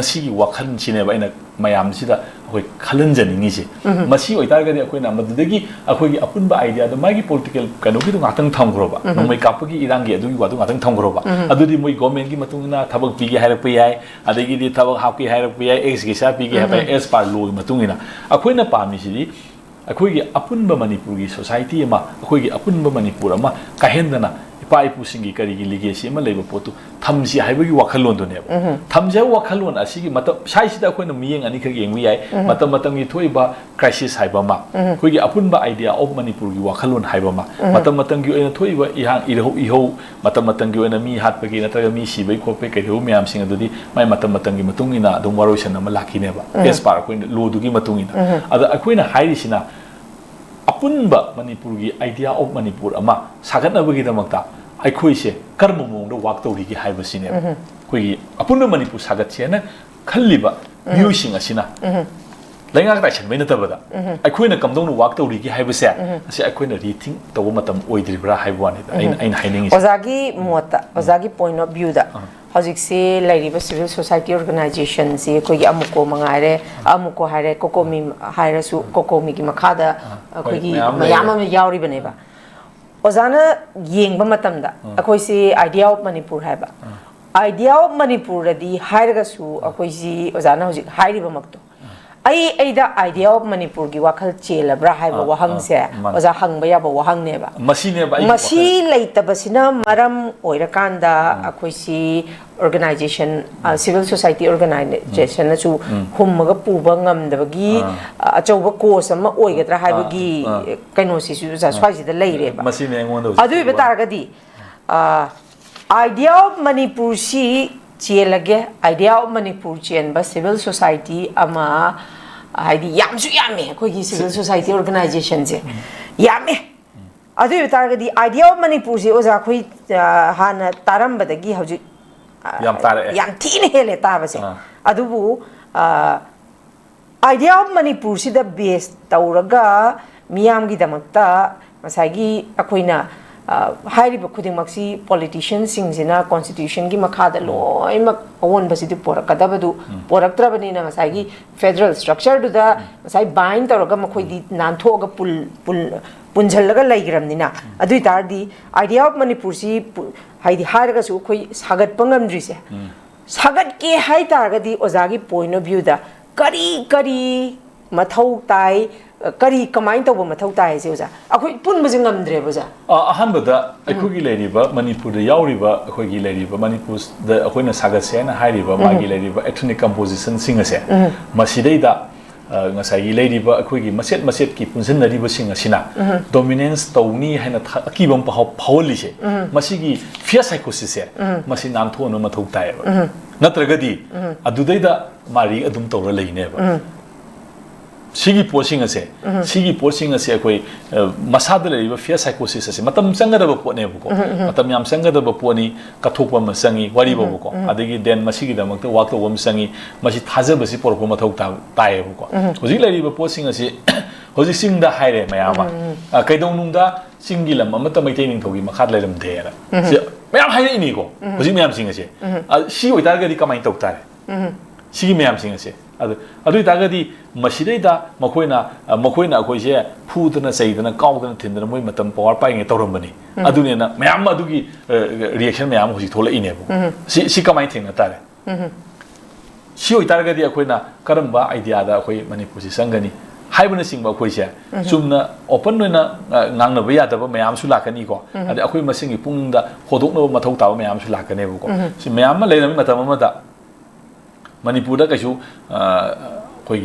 ꯃꯁꯤꯒꯤ ꯋꯥꯈꯜꯁꯤꯅꯦꯕ ꯑꯩꯅ ꯃꯌꯥꯝꯁꯤꯗ ꯑꯩꯈꯣꯏ ꯈꯜꯍꯟꯖꯅꯤꯡꯉꯤꯁꯤ ꯃꯁꯤ ꯑꯣꯏꯇꯥꯔꯒꯗꯤ ꯑꯩꯈꯣꯏꯅ ꯃꯗꯨꯗꯒꯤ ꯑꯩꯈꯣꯏꯒꯤ ꯑꯄꯨꯟꯕ ꯑꯥꯏꯗꯤꯌꯥꯗꯣ ꯃꯥꯒꯤ ꯄꯣꯂꯤꯇꯤꯀꯦꯜ ꯀꯩꯅꯣꯒꯤꯗꯣ ꯉꯥꯛꯇꯪ ꯊꯝꯈ꯭ꯔꯣꯕ ꯅꯣꯡꯃꯩ ꯀꯥꯞꯄꯒꯤ ꯏꯔꯥꯡꯒꯤ ꯑꯗꯨꯒꯤ ꯋꯥꯗꯣ ꯉꯥꯛꯇꯪ ꯊꯝꯈ꯭ꯔꯣꯕ ꯑꯗꯨꯗꯤ ꯃꯣꯏ ꯒꯣꯔꯃꯦꯟꯠꯀꯤ ꯃꯇꯨꯡ ꯏꯟꯅ ꯊꯕꯛ ꯄꯤꯒꯦ ꯍꯥꯏꯔꯛꯄ ꯌꯥꯏ ꯑꯗꯒꯤꯗꯤ ꯊꯕꯛ ꯍꯥꯞꯀꯦ ꯍꯥꯏꯔꯛꯄ ꯌꯥꯏ ꯑꯦꯛꯁ ꯄꯤꯒꯦ ꯍꯥꯏꯕ ꯑꯦꯁ ꯄꯥꯔ ꯂꯣꯒꯤ ꯃꯇꯨꯡ ꯏꯟꯅ ꯑꯩꯈꯣꯏꯅ ꯄꯥꯝꯃꯤꯁꯤꯗꯤ ꯑꯩꯈꯣꯏꯒꯤ ꯑꯄꯨꯟꯕ ꯃꯅꯤꯄꯨꯔꯒꯤ ꯁꯣꯁꯥꯏꯇꯤ ꯑꯃ ꯑꯩꯈꯣꯏꯒꯤ ꯑꯄꯨꯟꯕ ꯃꯅꯤꯄꯨꯔ ꯑꯃ ꯀꯥꯏꯍꯟꯗꯅ ꯏꯄꯥ ꯏꯄꯨꯁꯤꯡꯒꯤ ꯀꯔꯤꯒꯤ ꯂꯤꯒꯦꯁꯤ ꯑꯃ ꯂꯩꯕ ꯄꯣꯠꯇꯨ ꯊꯝꯁꯤ ꯍꯥꯏꯕꯒꯤ ꯋꯥꯈꯜꯂꯣꯟꯗꯨꯅꯦꯕ ꯊꯝꯁꯤ ꯍꯥꯏꯕ ꯋꯥꯈꯜꯂꯣꯟ ꯑꯁꯤꯒꯤ ꯃꯇꯝ ꯁꯥꯏꯁꯤꯗ ꯑꯩꯈꯣꯏꯅ ꯃꯤꯠꯌꯦꯡ ꯑꯅꯤꯈꯛ ꯌꯦꯡꯕ ꯌꯥꯏ ꯃꯇꯝꯒꯤ ꯊꯣꯛꯏꯕ ꯀ꯭ꯔꯥꯏꯁꯤꯁ ꯍꯥꯏꯕ ꯑꯃ ꯑꯩꯈꯣꯏꯒꯤ ꯑꯄꯨꯟꯕ ꯑꯥꯏꯗꯤꯌꯥ ꯑꯣꯐ ꯃꯅꯤꯄꯨꯔꯒꯤ ꯋꯥꯈꯜꯂꯣꯟ ꯍꯥꯏꯕ ꯑꯃ ꯃꯇꯝꯒꯤ ꯑꯣꯏꯅ ꯊꯣꯛꯏꯕ ꯏꯍꯧ ꯃꯇꯝꯒꯤ ꯑꯣꯏꯅ ꯃꯤ ꯍꯥꯠꯄꯒꯤ ꯅꯠꯇ꯭ꯔꯒ ꯃꯤ ꯁꯤꯕꯒꯤ ꯈꯣꯠꯄꯒꯤ ꯀꯩꯗꯧꯕ ꯃꯌꯥꯝꯁꯤꯡ ꯑꯗꯨꯗꯤ ꯃꯥꯏ ꯃꯇꯝꯒꯤ ꯃꯇꯨꯡ ꯏꯟꯅ ꯑꯗꯨꯝ ꯋꯥꯔꯣꯏꯁꯟ ꯑꯃ ꯂꯥꯛꯈꯤꯅꯦꯕ ꯑꯦꯁ ꯄꯥꯔ ꯑꯩꯈꯣꯏꯅ ꯂꯣꯗꯨꯒꯤ ꯃꯇꯨꯡ ꯏꯟꯅ ꯑꯗ ꯑꯩꯈꯣꯏꯅ ꯍꯥꯏꯔꯤꯁꯤꯅ ꯑꯄꯨꯟꯕ ꯃꯅꯤꯄꯨꯔꯒꯤ ꯑꯥꯏꯗꯤꯌꯥ ꯑꯣꯐ ꯃꯅꯤꯄꯨꯔ ꯑꯃ ꯁꯥꯒꯠꯅꯕꯒꯤꯗꯃꯛꯇ ꯑꯩꯈꯣꯏꯁꯦ ꯀꯔꯝꯕ ꯃꯑꯣꯡꯗ ꯋꯥꯛ ꯇꯧꯔꯤꯒꯦ ꯍꯥꯏꯕꯁꯤꯅꯦꯕ ꯑꯩꯈꯣꯏꯒꯤ ꯑꯄꯨꯟꯕ ꯃꯅꯤꯄꯨꯔ ꯁꯥꯒꯠꯁꯦꯅ ꯈꯜꯂꯤꯕ ꯃꯤꯑꯣꯏꯁꯤꯡ ꯑꯁꯤꯅ ꯂꯩꯉꯥꯛ ꯇꯥꯏꯁꯟꯕꯩ ꯅꯠꯇꯕꯗ ꯑꯩꯈꯣꯏꯅ ꯀꯝꯗꯧꯅ ꯋꯥꯛ ꯇꯧꯔꯤꯒꯦ ꯍꯥꯏꯕꯁꯦ ꯑꯁꯤ ꯑꯩꯈꯣꯏꯅ ꯔꯤꯊꯤꯡ ꯇꯧꯕ ꯃꯇꯝ ꯑꯣꯏꯗ꯭ꯔꯤꯕ꯭ꯔꯥ ꯍꯥꯏꯕ ꯋꯥꯅꯤꯗ ꯑꯩꯅ ꯍꯥꯏꯅꯤꯡꯉꯤꯁꯦ ꯑꯣꯖꯥꯒꯤ ꯃꯣꯠꯇ ꯑꯣꯖꯥꯒꯤ ꯄꯣꯏꯟ ꯑꯣꯐ ꯚ꯭ꯌꯨꯗ ꯍꯧꯖꯤꯛꯁꯤ ꯂꯩꯔꯤꯕ ꯁꯤꯚꯤꯜ ꯁꯣꯁꯥꯏꯇꯤ ꯑꯣꯔꯒꯅꯥꯏꯖꯦꯁꯟꯁꯤ ꯑꯩꯈꯣꯏꯒꯤ ꯑꯃꯨꯛꯀꯣ ꯃꯉꯥꯏꯔꯦ ꯑꯃꯨꯛꯀꯣ ꯍꯥꯏꯔꯦ ꯀꯣꯀꯣꯃꯤ ꯍꯥꯏꯔꯁꯨ ꯀꯣꯀꯣꯃꯤꯒꯤ ꯃꯈꯥꯗ ꯑꯩꯈꯣꯏꯒꯤ ꯃꯌꯥꯝ ꯑꯃ ꯌꯥꯎꯔꯤꯕꯅꯦꯕ ꯑꯣꯖꯥꯅ ꯌꯦꯡꯕ ꯃꯇꯝꯗ ꯑꯩꯈꯣꯏꯁꯤ ꯑꯥꯏꯗꯤꯌꯥ ꯑꯣꯐ ꯃꯅꯤꯄꯨꯔ ꯍꯥꯏꯕ ꯑꯥꯏꯗꯤꯌꯥ ꯑꯣꯐ ꯃꯅꯤꯄꯨꯔꯗꯗꯤ ꯍꯥꯏꯔꯒꯁꯨ ꯑꯩꯈꯣꯏꯁꯤ ꯑꯣꯖꯥꯅ ꯍꯧꯖꯤꯛ ꯍꯥꯏꯔꯤꯕꯃꯛꯇꯣ ꯑꯩꯗ ꯑꯥꯏꯗꯤꯌꯥ ꯑꯣꯐ ꯃꯅꯤꯄꯨꯔꯒꯤ ꯋꯥꯈꯜ ꯆꯦꯜꯂꯕ꯭ꯔꯥ ꯍꯥꯏꯕ ꯋꯥꯍꯪꯁꯦ ꯑꯣꯖꯥ ꯍꯪꯕ ꯌꯥꯕ ꯋꯥꯍꯪꯅꯦꯕ ꯃꯁꯤ ꯂꯩꯇꯕꯁꯤꯅ ꯃꯔꯝ ꯑꯣꯏꯔꯀꯥꯟꯗ ꯑꯩꯈꯣꯏꯁꯤ ꯑꯣꯔꯒꯅꯥꯏꯖꯦꯁꯟ ꯁꯤꯚꯤꯜ ꯁꯣꯁꯥꯏꯇꯤ ꯑꯣꯔꯒꯅꯥꯏꯖꯦꯁꯟꯅꯁꯨ ꯍꯨꯝꯃꯒ ꯄꯨꯕ ꯉꯝꯗꯕꯒꯤ ꯑꯆꯧꯕ ꯀꯣꯁ ꯑꯃ ꯑꯣꯏꯒꯗ꯭ꯔꯥ ꯍꯥꯏꯕꯒꯤ ꯀꯩꯅꯣꯁꯤꯁꯨ ꯑꯣꯖꯥ ꯁ꯭ꯋꯥꯏꯁꯤꯗ ꯂꯩꯔꯦꯕ ꯑꯗꯨ ꯑꯣꯏꯕ ꯇꯥꯔꯒꯗꯤ ꯑꯥꯏꯗꯤꯌꯥ ꯑꯣꯐ ꯃꯅꯤꯄꯨꯔꯁꯤ ꯆꯦꯜꯂꯒꯦ ꯑꯥꯏꯗꯤꯌꯥ ꯑꯣꯐ ꯃꯅꯤꯄꯨꯔ ꯆꯦꯟꯕ ꯁꯤꯚꯤꯜ ꯁꯣꯁꯥꯏꯇꯤ ꯑꯃ ꯍꯥꯏꯗꯤ ꯌꯥꯝꯁꯨ ꯌꯥꯝꯃꯦ ꯑꯩꯈꯣꯏꯒꯤ ꯁꯤꯚꯤꯜ ꯁꯣꯁꯥꯏꯇꯤ ꯑꯣꯔꯒꯅꯥꯏꯖꯦꯁꯟꯁꯦ ꯌꯥꯝꯃꯦ ꯑꯗꯨ ꯑꯣꯏꯕ ꯇꯥꯔꯒꯗꯤ ꯑꯥꯏꯗꯤꯌꯥ ꯑꯣꯐ ꯃꯅꯤꯄꯨꯔꯁꯦ ꯑꯣꯖꯥ ꯑꯩꯈꯣꯏ ꯍꯥꯟꯅ ꯇꯥꯔꯝꯕꯗꯒꯤ ꯍꯧꯖꯤꯛ ꯌꯥꯝ ꯊꯤꯅ ꯍꯦꯜꯂꯦ ꯇꯥꯕꯁꯦ ꯑꯗꯨꯕꯨ ꯑꯥꯏꯗꯤꯌꯥ ꯑꯣꯐ ꯃꯅꯤꯄꯨꯔꯁꯤꯗ ꯕꯦꯁ ꯇꯧꯔꯒ ꯃꯤꯌꯥꯝꯒꯤꯗꯃꯛꯇ ꯉꯁꯥꯏꯒꯤ ꯑꯩꯈꯣꯏꯅ ꯍꯥꯏꯔꯤꯕ ꯈꯨꯗꯤꯡꯃꯛꯁꯤ ꯄꯣꯂꯤꯇꯤಷಿಯꯟꯁꯤꯡꯁꯤꯅ ꯀꯣꯟꯁꯇꯤꯇ꯭ꯌꯨꯁꯟꯒꯤ ꯃꯈꯥꯗ ꯂꯣꯏꯅꯃꯛ ꯑꯑꯣꯟꯕꯁꯤꯗꯤ ꯄꯣꯔꯛꯀꯗꯕꯗꯨ ꯄꯣꯔꯛꯇ꯭ꯔꯕꯅꯤꯅ ꯉꯁꯥꯏꯒꯤ ꯐꯦꯗꯔꯦꯜ ꯁ꯭ꯇ꯭ꯔꯛꯆꯔꯗꯨꯗ ꯉꯁꯥꯏ ꯕꯥꯏꯟ ꯇꯧꯔꯒ ꯃꯈꯣꯏꯗꯤ ꯅꯥꯟꯊꯣꯛꯑꯒ ꯄꯨꯟꯓꯜꯂꯒ ꯂꯩꯈ꯭ꯔꯕꯅꯤꯅ ꯑꯗꯨ ꯑꯣꯏꯇꯥꯔꯗꯤ ꯑꯥꯏꯗꯤꯌꯥ ꯑꯣꯐ ꯃꯅꯤꯄꯨꯔꯁꯤ ꯍꯥꯏꯗꯤ ꯍꯥꯏꯔꯒꯁꯨ ꯑꯩꯈꯣꯏ ꯁꯥꯒꯠꯄ ꯉꯝꯗ꯭ꯔꯤꯁꯦ ꯁꯥꯒꯠꯀꯦ ꯍꯥꯏ ꯇꯥꯔꯒꯗꯤ ꯑꯣꯖꯥꯒꯤ ꯄꯣꯏꯟ ꯑꯣꯐ ꯚ꯭ꯌꯨꯗ ꯀꯔꯤ ꯃꯊꯧ ꯇꯥꯏ ꯀꯔꯤ ꯀꯃꯥꯏꯅ ꯇꯧꯕ ꯃꯊꯧ ꯇꯥꯏ ꯍꯥꯏꯁꯦ ꯑꯣꯖꯥ ꯑꯩꯈꯣꯏ ꯄꯨꯟꯕꯁꯦ ꯉꯝꯗ꯭ꯔꯦꯕ ꯑꯣꯖꯥ ꯑꯍꯥꯟꯕꯗ ꯑꯩꯈꯣꯏꯒꯤ ꯂꯩꯔꯤꯕ ꯃꯅꯤꯄꯨꯔꯗ ꯌꯥꯎꯔꯤꯕ ꯑꯩꯈꯣꯏꯒꯤ ꯂꯩꯔꯤꯕ ꯃꯅꯤꯄꯨꯔꯗ ꯑꯩꯈꯣꯏꯅ ꯁꯥꯒꯠꯁꯦ ꯍꯥꯏꯅ ꯍꯥꯏꯔꯤꯕ ꯃꯥꯒꯤ ꯂꯩꯔꯤꯕ ꯑꯦꯊꯅꯤꯛ ꯀꯝꯄꯣꯖꯤꯁꯟꯁꯤꯡ ꯑꯁꯦ ꯃꯁꯤꯗꯩꯗ ꯉꯁꯥꯏꯒꯤ ꯂꯩꯔꯤꯕ ꯑꯩꯈꯣꯏꯒꯤ ꯃꯆꯦꯠ ꯃꯆꯦꯠꯀꯤ ꯄꯨꯟꯁꯤꯟꯅꯔꯤꯕꯁꯤꯡ ꯑꯁꯤꯅ ꯗꯣꯃꯤꯅꯦꯟꯁ ꯇꯧꯅꯤ ꯍꯥꯏꯅ ꯑꯀꯤꯕ ꯑꯃ ꯐꯥꯎꯍꯜꯂꯤꯁꯦ ꯃꯁꯤꯒꯤ ꯐꯤꯌꯔ ꯁꯥꯏꯀꯣꯁꯤꯁꯁꯦ ꯃꯁꯤ ꯅꯥꯟꯊꯣꯛꯅ ꯃꯊꯧ ꯇꯥꯏꯌꯦꯕ ꯅꯠꯇ꯭ꯔꯒꯗꯤ ꯑꯗꯨꯗꯩꯗ ꯃꯥꯔꯤ ꯑꯗꯨꯝ ꯇꯧꯔ ꯂꯩꯅꯦꯕ सिगी पोसिंग असे सिगी पोसिंग असे कोई मसाद लेरिबा फियर साइकोसिस असे मतम संगदब पोने बको मतम याम संगदब पोनी कथोकप म संगी वारी बको अदगी देन मसिगी दमक वाक वम संगी मसि थाजबसि पोरको मथौ ताय बको होजि लेरिबा पोसिंग असे होजि सिंग दा हाइरे मयामा कैदों नुंदा सिंगी लम अमत मैथै निंथौगी मखाद लेरम देरा मयाम हाइरे इनी को होजि मयाम सिंग असे सि ओइतारगदि कमाइ तौ तारे सिगी मयाम सिंग असे अदु तागदि मसिदैदा मखोइना अखोइसे फुदना सैदना काउदना थिन्दना मोइ मतम पावर पाइङे तौरमबनी अदुनेना मयाम अदुगी रिएक्शन मयाम होजि थोलइनेबो सि कमाइ थिंगना तारे सि ओइतारगदि अखोइना करमबा आइडिया दा अखोइ मणिपुरसि संगनी हाइबना सिंगबा अखोइसे चुमना ओपन ओइना ngangnaba yadaba mayam su lakani ko ade अखोइ मसिंगी पुंगदा होदोकनबा मथौ ताबा mayam su लाकनेबो को सि मयाम मा लेनम मतम अमदा मणिपुर कछु कोई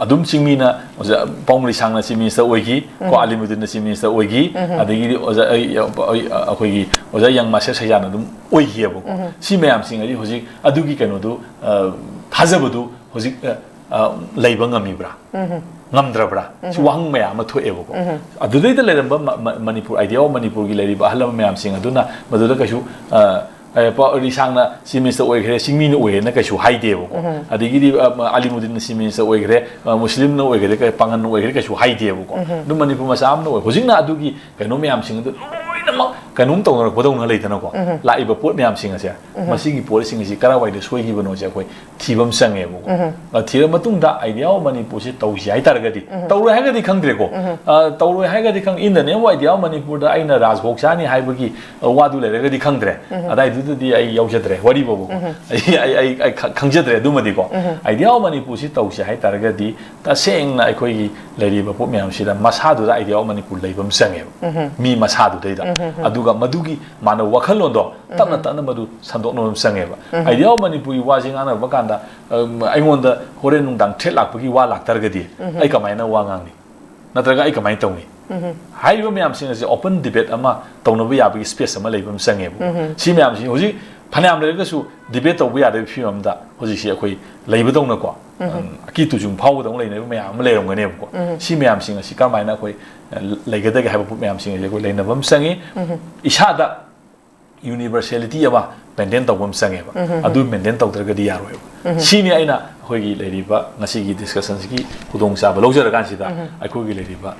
अदुम चिंगमीना पाउंगली सांगना चीफ मिनिस्टर ओइगी को आलिमुद्दीन चीफ मिनिस्टर ओइगी अदगी ओजा अखोई ओजा यंग मास्टर सैजान अदुम ओइगियबो सि मयाम Singhji होजि अदुगी कनोदु थाजबदु होजि लैबा ngamiब्रा ngamdrabra si wang mayam thoebो को अदुदैदा लेरंबा मणिपुर आइडिया मणिपुर की लेरिबा हलम मयाम सिंग अदुना मदुदा कछु रिसांगना सिमिनिस्टर ओइग्रे सिंगमिन ओइना कछु हाइदेबो को अदिगिदि आलिमुद्दीन सिमिनिस्टर ओइग्रे मुस्लिम न ओइग्रे क पांगन ओइग्रे कछु हाइदेबो को दु मणिपुर मसाम न ओइ होजिंगना अदुगी कनो मयाम सिंग दु लोइनमक कनुम तौनर बदौना लेतना को लाइबा पोट मयाम सिंग असे मसिगी पोट सिंग सि करावाइदे सोइगिबनो से कोइ थिबम संगेबो को थिर मतुंगदा आइडिया मणिपुर से तौसि हाइतारगदि तौरो हाइगदि खंगद्रे को तौरो हाइगदि खंग in the name idea Manipur दा आइना राजभोगसानी हाइबगी वादु लेरगदि खंगद्रे अदाइ दुदि आई याउजद्रे वरि बबो आई खंगजद्रे दुमदि को आइडिया मणिपुर से तौसि हाइतारगदि तसेंगना अखोइगी लेरिबा पोट मयाम सिदा मसादु दा आइडिया मणिपुर लेबम संगेबो मी मसादु दैदा अदुगा मदुगी मानो वखलोंदो तमना तमना मदु संदोकनो संगेबा आइडिया मणिपुरी वाजिंग आना बकांदा आइगोंदा होरेन नुंदांग थ्रेट लाकपगी वा लाक्तारगदि आई कमाइना वा गांगनि नत्रगा आई कमाइ तौनि हाइबा मयाम सिंग से ओपन डिबेट अमा तौनबा याबगी स्पेस अमा लेबम संगेबो सि मयाम सि होजि फनायाम लेरगसु डिबेट तौबा यादे फियमदा होजि सि अखोइ लेबदौना को की तुजुं फावदौं लेनेबा मयाम लेरंगनेबो को सि मयाम सिंग सि कमाइना अखोइ लेगदगे हाइबा पुट मयाम सिंग से अखोइ लेनबम संगी इसादा यूनिवर्सलिटी अमा मेंटेन तौबम संगेबा अदु मेंटेन तौद्रगदि यारोय सिनि आइना अखोइगी लेरिबा ngasiगी डिस्कशन सिगी खुदोंग साबा लौजरगानसिदा अखोइगी लेरिबा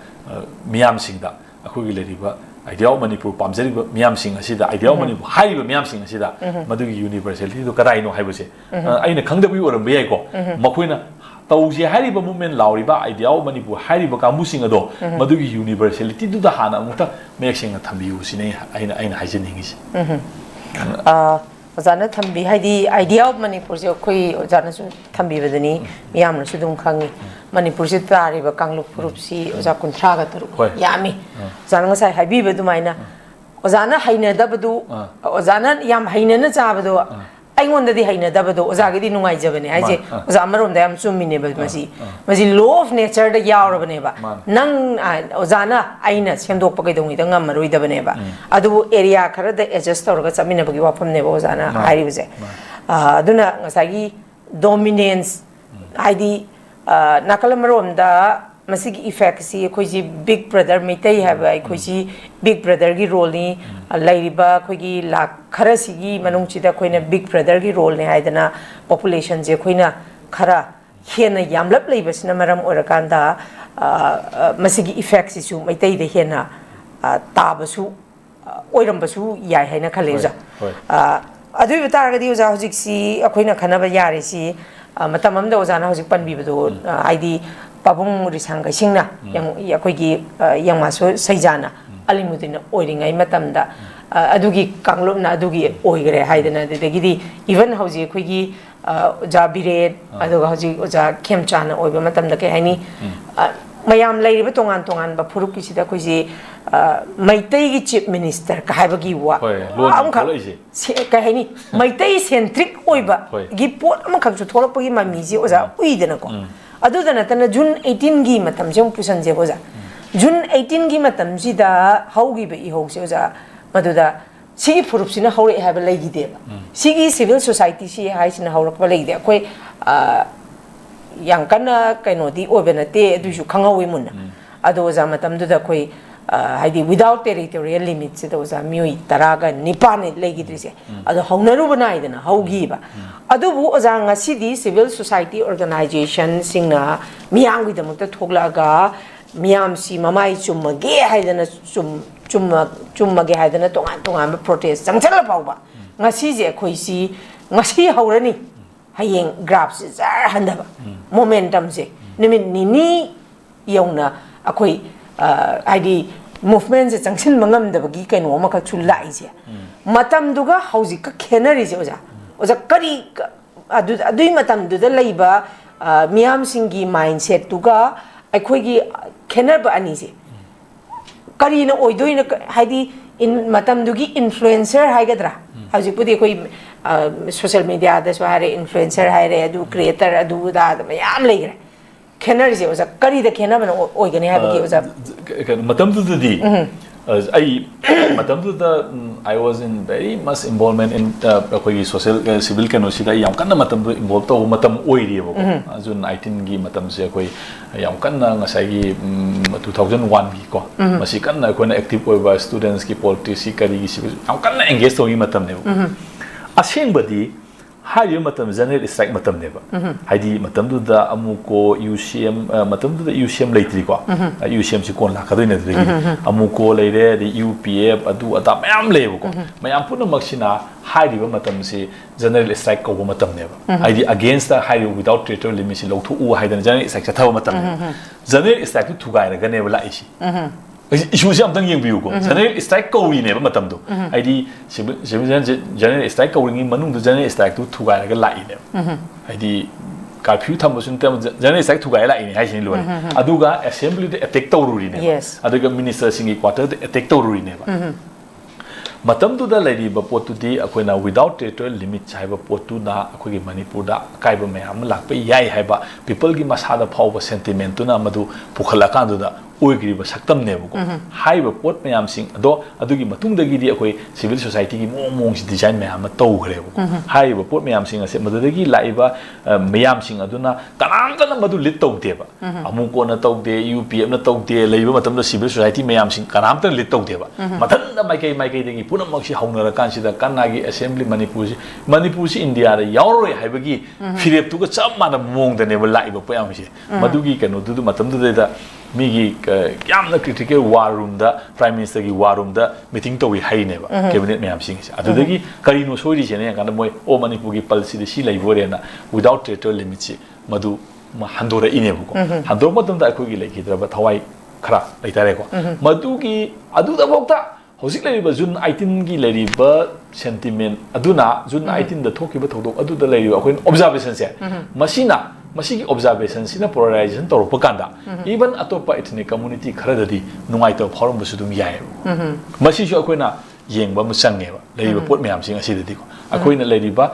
मियाम सिंगदा अखोइगी लेरिबा आइडिया मणिपुर पामजरिबा मियाम सिंग असिदा आइडिया मणिपुर हाइबा मियाम सिंग असिदा मदुगी यूनिवर्सलिटी दो कदाइनो हाइबसे आइना खंगदबि ओरम बेयाइको मखोइना तौजे हारिबा मूवमेंट लाउरिबा आइडिया मणिपुर हारिबा कामुसिंग अदो मदुगी यूनिवर्सलिटी दुदा हाना अमुता मेक्सिंग थंबियु सिने आइना हाइजनिंगिसि ओजाना थंबी हाइदी आइडिया ऑफ मणिपुर से कोई ओजाना सु थंबी बदनी मियामना सु दुम खांगी मणिपुर से तारिबा कांगलुप ग्रुप सी ओजा कुंथ्रा गा तरु यामी ओजाना ngसाइ हाइबी बदुमाइना ओजाना हाइनदबदु ओजाना याम हाइनना चाबदो आइगोंददी हाइनदबदो ओजागिदी नुंगाइजबने हाइजे ओजा अमरोंदा याम चुमिने मसी लॉ ऑफ नेचर दा यावरबनेबा नंग ओजाना आइना सेमदोकप कैदोंगी दा ngमरोइदबनेबा अदु एरिया खरदा एडजस्ट तौरगा चमिनबगी वाफमनेबा ओजाना हाइरिबजे अदुना ngसागी डोमिनेंस हाइदी नाकलमरोंदा मसिगी इफेक्ट सी अखोइजी बिग ब्रदर मितै हाबा अखोइजी बिग ब्रदर की रोल नि लाइरिबा अखोइगी लाख खरसिगी मनुंगचिदा अखोइना बिग ब्रदर की रोल ने हाइदना पॉपुलेशन जे अखोइना खरा हेना यामलप लेबसना मरम ओरकांदा मसिगी इफेक्ट सिसु मितै दे हेना ताबसु ओइरमबसु याय हाइना खलेजा अदुइ बतारगदी ओजा हुजिक्सी अखोइना खनाबा यारिसी मतम अमदा ओजाना हुजिक पनबिबदो आइदी पाबुंग रिसांग सिंगना यखोइगी यंगमासो सैजाना अलिमुदिन ओइरिंगाइ मतमदा अदुगी कांगलोमना अदुगी ओइगरे हाइदना देगिदी इवन हौजी अखोइगी ओजा बिरेट अदुगा हौजी ओजा खेमचाना ओइबा मतमदा के हाइनी mayam lay tongan tongan ba phuruk ki sida khoisi maitai gi chief minister ka haiba gi wa am kha ka haini maitai centric oiba gi pot am khak chu tholak gi mami ji oza ui dena ko adu dana tana June 18 gi matam jong pusan je oza June 18 gi matam ji da haugi be I hau se oza maduda sigi phurup sina haure haiba lay gi de sigi civil society si hai sina haurak ba lay de koi yang kana kaino di oibena te duju khangawi mun ado za matam du da koi haidi without territorial limits se do za mioi taraga nipane legi drise ado haunaru banai dana haugi ba ado bu oza ngasi di civil society organization singna miyang wi damukta thogla ga miyam si mamai chummage haidana chummage haidana tongan tongan protest changchala pawba ngasi je khoi si ngasi haurani hayeng graph se jar handaba momentum se nimin nini yongna akoi id movement se changsin mangam dabagi kaino ma ka chulai je matam duga hauji ka khenari je oja kari adui matam du da leiba miyam singi mindset duga akoi gi khenar ba ani je kari na oidoi na haidi in matam dugi influencer haigadra hauji pudi koi social media da so hare influencer hare adu creator adu da mayam legre khenar je oza kari da khena bana oigani ha bagi oza matam du di ai matam du da I was in very much involvement in koi social civil kano sida yam kan matam du involved to matam oiri bo June 19 gi matam se koi yam kan ngasai gi 2001 gi ko masi kan na ko na active oiba students ki politics kari gi civil yam kan na engage to gi matam ne aseng badi hai matam general strike matam ne ba haidi matam du da amuko UCM matam du da UCM leitri ko UCM si kon la ka doi ne dri amuko leire di UPF adu ata mayam le ko mayam puna maksina hai matam si general strike ko matam ne ba haidi against the hai without territorial limits lo thu u hai da general strike cha thaw matam general strike thu gai ra ga ne ba la isi issue se amtang yeng biu ko general strike ko wi ne ba matam do id general strike ko wi manung do general strike tu thugai ga lai ne id curfew tham sun tem general strike thugai lai ne hai sin lo aduga assembly de attack to ru ri ne aduga minister singi quarter de attack to ru ri ne ba matam tu da lai ba pot tu di akoina without territorial limits hai ba pot tu na akoi manipur da kai ba mayam lak pe yai hai ba people gi masada phau ba sentiment tu na madu pukhala kan du da oigri ba saktam ne bu hai ba pot mayam sing ado adugi matung da gi di akoi civil society gi mong si design mayam to gre bu hai ba pot mayam sing ase madu da gi lai ba mayam sing aduna kanam kana madu lit to de ba amu ko na to de UPF na to de lai ba matam da civil society mayam sing kanam ta lit to de ba mathan da mai kai de gi puna mak si hauna ra kan si da kana gi assembly manipur si India da yauroi hai ba gi firep tu ga cham ma da mong da ne ba lai ba payam si madu gi kanu du matam du da migi yamna critical war room da prime minister gi war room da meeting to wi hai ne ba cabinet mayam sing adu da gi kari no sori je ne kan moi o manipur gi policy de si lai bore na without territorial limits madu handora ine bu ko handor matam da ko gi lai gi ba thawai khara lai tare ko madu gi adu da bokta hosik lai ba June 18 gi lai ba sentiment aduna June 18 da thoki ba thodok adu da lai ba ko observation se masigi observation sina polarization to ro kanda even atopa ethnic community khara dadi nungai to forum bu sudum yai masi ju akoina yeng ba musange ba leiba pot myam sing asi dadi ko akoina leiba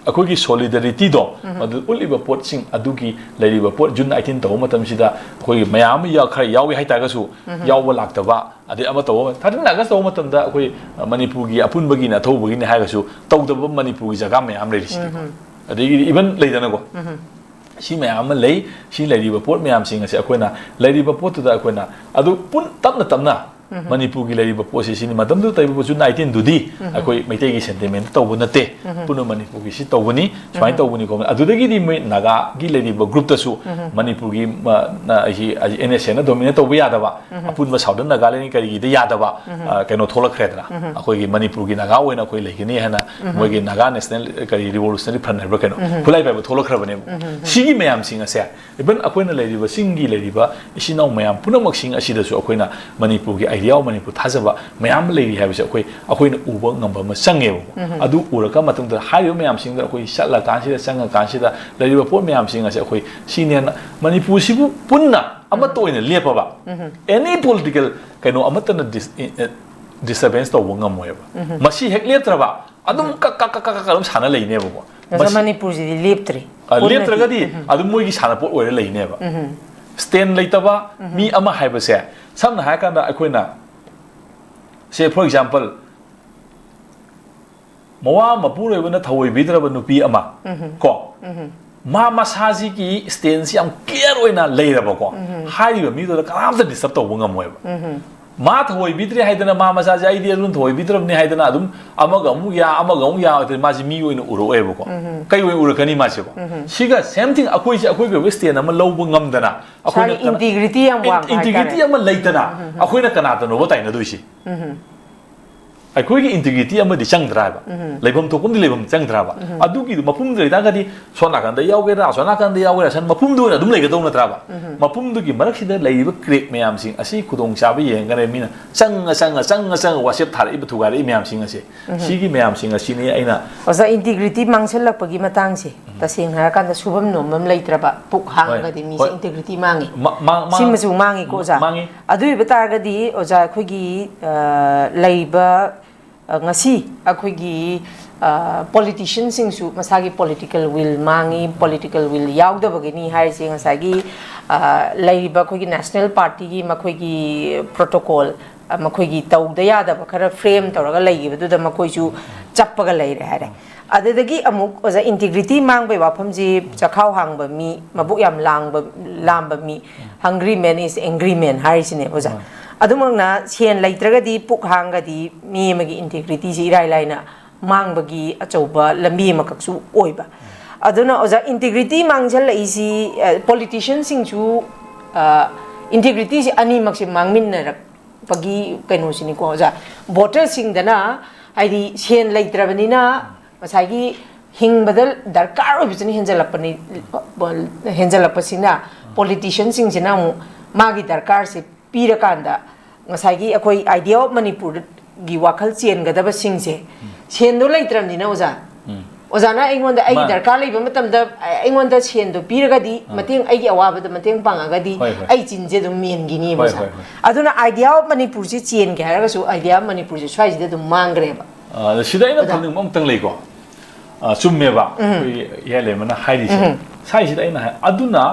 akoi solidarity do madu uliba pot sing adugi leiba pot June 19 to matam sida akoi mayam ya khara yawi hai ta ga su yawa lakta ba ade ama to thadin na ga to matam da akoi manipur gi apun bagi na tho bagi ne ha ga su to da manipur gi jaga mayam le ri ade even leidana ko si mayam lei si leiba pot mayam sing ase akoina leiba pot da akoina adu pun tamna manipur gi leiba pot si ni madam du tai bu June 19 du di akoi maitai gi sentiment to bu na te punu manipur gi si to bu ni swai to bu ni ko adu da gi di naga gi leiba group ta su manipur gi na hi NSN na dominate to bu ya da ba apun ba southern naga le ni kari gi de ya da ba kaino tholak khre da akoi gi manipur gi naga oina koi legi ni hana moi gi naga national kari revolutionary front ba kaino phulai ba tholak khra ba ne si gi mayam sing ase even akoina leiba sing gi leiba isinau mayam punamak sing asi da su akoina manipur gi idea of manipur thajaba mayam lei ha bisa akoi na uba ngamba ma change adu uraka matung da hayo mayam sing da akoi satla kan sida changa kan sida lariba pot mayam sing ase akoi sine manipur sibu punna ama toina lepa ba any political kaino amata na disturbance to wangam moyaba masi hek letra ba adum ka dum sana leine ba manipur ji leptre leptra gadi adum moi gi sana pot oire leine ba stand leitaba mi ama haibase samna ha kan da akoina say for example mawa mapur oibana thawoi bidraba nupi ama ko ma masaji ki stand si am clear oina leiraba ko haiba mi do karam da disturb to wangam moyaba ma thoi bidri haidana ma masaji idea run thoi bidrab ni haidana adum amaga mu ya ma ji mi oina uro ebo ko kai oina uro kani ma se ko siga same thing akoi go stand ama lobu ngamdana akoi integrity am wa integrity ama leitana akoi na kana ta no batai na doisi akoi gi integrity ama di chang drive leibam to kum di leibam chang drive adu gi mapum dai da ga di sona kan da yaw ge ra sona kan da yaw ge san mapum du na dum lega dong na traba mapum du gi marak sida leiba crack mayam sing asi khudong cha ba yeng ga re mina chang wasep thar iba thuga re mayam sing ase si gi mayam sing asi ni aina oza integrity mangchel lak pagi matang se ta sing ha kan da subam nom mam leitraba puk hang ga di mi integrity mangi sim su mangi ko za adu iba tar ga di oza khoi gi leiba ngasi akoi gi politicians sing su masagi political will mangi political will yaw da bagini hai sing asagi laiba khoi gi national party gi makhoi gi protocol makhoi gi taw da ya da khara frame tawraga lai gi du da makhoi su chappaga lai re hare adadagi amuk oza integrity mang bai wafam ji chakhau hang ba mi mabuk yam lam ba mi hungry man is angry man hai sine oza adumangna chen leitragadi puk hangadi mi magi integrity ji rai laina mangbagi achauba lambi makaksu oiba aduna oza integrity mangjal isi politicians sing chu integrity ji ani makse mangmin na pagi kaino sini ko oza voter sing dana aidi chen leitrabani na masagi hing badal darkar obisini henjalapasina politicians sing jina magi darkar se pira kanda ngasagi akoi idea of manipur gi wakhal chen gadaba singse chen do leitram dina oza oza na aingonda ai darkar leiba matam da aingonda chen do pira gadi mateng ai awaba da mateng panga gadi ai chinje do men gi ni bosa aduna idea of manipur ji chen ge haraga su idea of manipur ji swai ji da mangre ba sida ina thang mong tang lei ko chumme ba ye le mana hairi sai sida ina aduna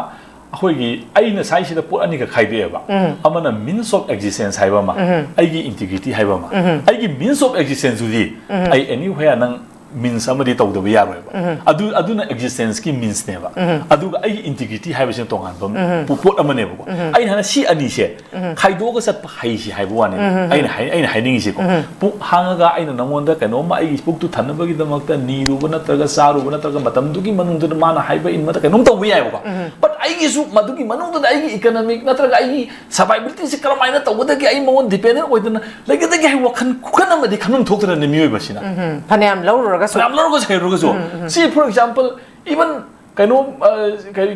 ahoigi aina sai sida pot ani ka khaibe ba amana means of existence haiba ma aigi integrity haiba ma aigi means of existence udi ai anywhere nang means amadi tawda ba yaroi ba aduna existence ki means ne ba aduga aigi integrity haiba sin tongan bam pot amane ba aina hana si ani se khaido ga sat hai si haiba wani aina haining si ko pu hangaga aina nangonda kano ma aigi puk tu thanna bagi damakta ni ru bana traga saru bana traga matam du ki manung du mana haiba in mata kano tawi ai ba but aigi su madugi manung du aigi economic natraga aigi survivability se karamaina tawda ki ai mon dependent oidana lagi da gi wakhan kukan amadi khanum thoktra ne mioi basina phanam lawro I'm not going to say, see, for example, even kano kari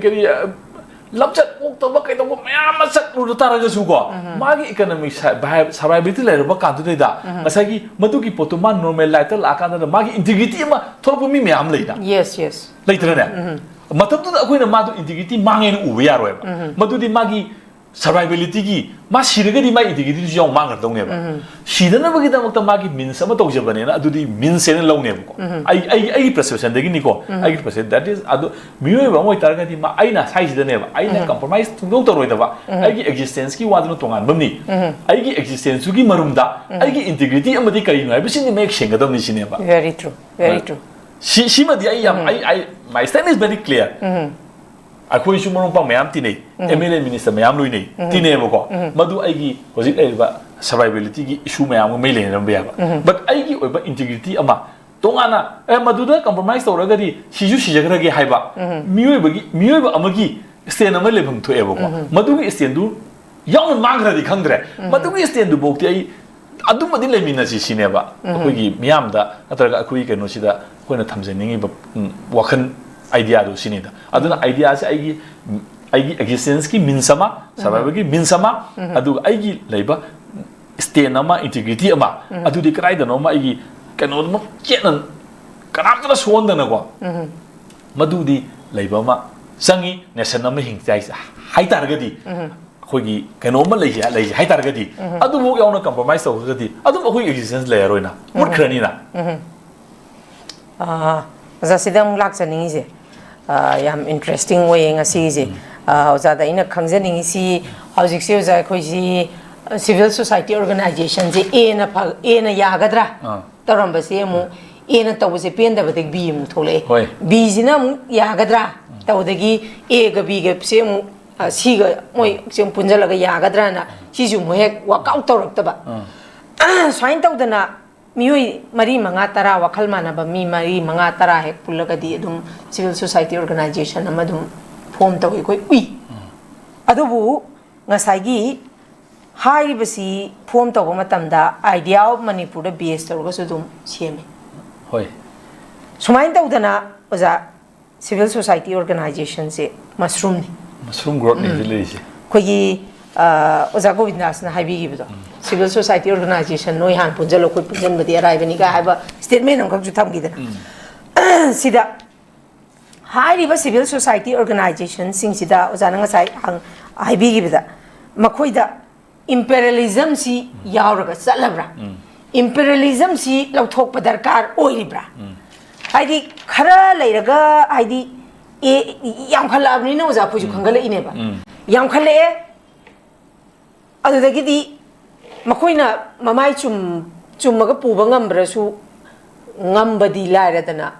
lapchat ukta ba kaito ko mayam sat ru taraga su ko magi economic survivability le ba kan tu da masagi madu ki potu man normal light la kan da magi integrity ma thorpu mi mayam le da yes later ne matam tu akoi na madu integrity mangen u ya ro ba madu di magi survivability gi ma siraga di mai integrity ju yang mangar dong ne ba sidana ba gi da makta magi means ama to je bane na adu di means ne law ne ko ai perception de gi ni ko ai perception that is adu miyo ba moi tar ga di ma ai na size de ne ba ai na compromise tung to ro da ba ai gi existence ki wadno tongan bam ni ai gi existence gi marum da ai gi integrity ama di kai no ai bisin ni make shenga dom ni sine ba very true si ma di ai am ai my stand is very clear akoi su morong pa mayam ti nei MLA minister mayam lui nei ti nei ba ko madu ai gi hojik ai ba survivability gi issue mayam mai le ram ba but ai gi oi ba integrity ama tongana madu da compromise to raga di siju sijagra gi hai ba mioi ba amagi stand ama le bam to e ba ko madu gi stand du yang mangra di khangre madu gi stand du bok ti ai adu madi le mina si sine ba akoi gi miyam da atraga akoi ke no sida koina thamjeningi ba wakhan idea do sinida aduna idea se aigi existence ki min sama survival ki min sama adu aigi leiba stand ama integrity ama adu di krai da no ma igi kano ma chenan kanam da suon da na ko madu di leiba ma sangi nation ama hing chai hai tar ga di khoi gi kano ma lei hai tar ga di adu bo yauna compromise so ga di adu ma khoi existence le roi na mut khrani na za sidam lak chaning je yam interesting way nga si je za da ina khangjaning si hojik se za khoi si civil society organization je a na yagadra taram base mu a na tawse pen da badik b mu thole b jina mu yagadra tawdagi a ga b ga se mu si ga moi sem punjala ga yagadra na si ju mo hek workout torok ta ba swain tawdana mioi mari manga tara wakhal mana ba mi mari manga tara hek pulaga di dum civil society organization amadum form tawi koi ui adubu ngasai Hai basi form tawa matamda idea of manipur da base tawa so dum seme hoi sumain tawdana oza civil society organization se mushroom growth ni village kogi oza govindas na haibi gibido civil society organization noi han punjalo koi punjan badi arai bani ga haiba statement am kak ju tham gidana sida hai riba civil society organization sing sida oza na ngasai hang haibi gibida makoi da imperialism si yauraga salabra imperialism si lauthok padarkar oiribra haidi khara leiraga haidi e yam khala abni no za puju khangala ineba yam khale adudagi di makoina mamai chummaga puba ngambrasu ngambadi lairadana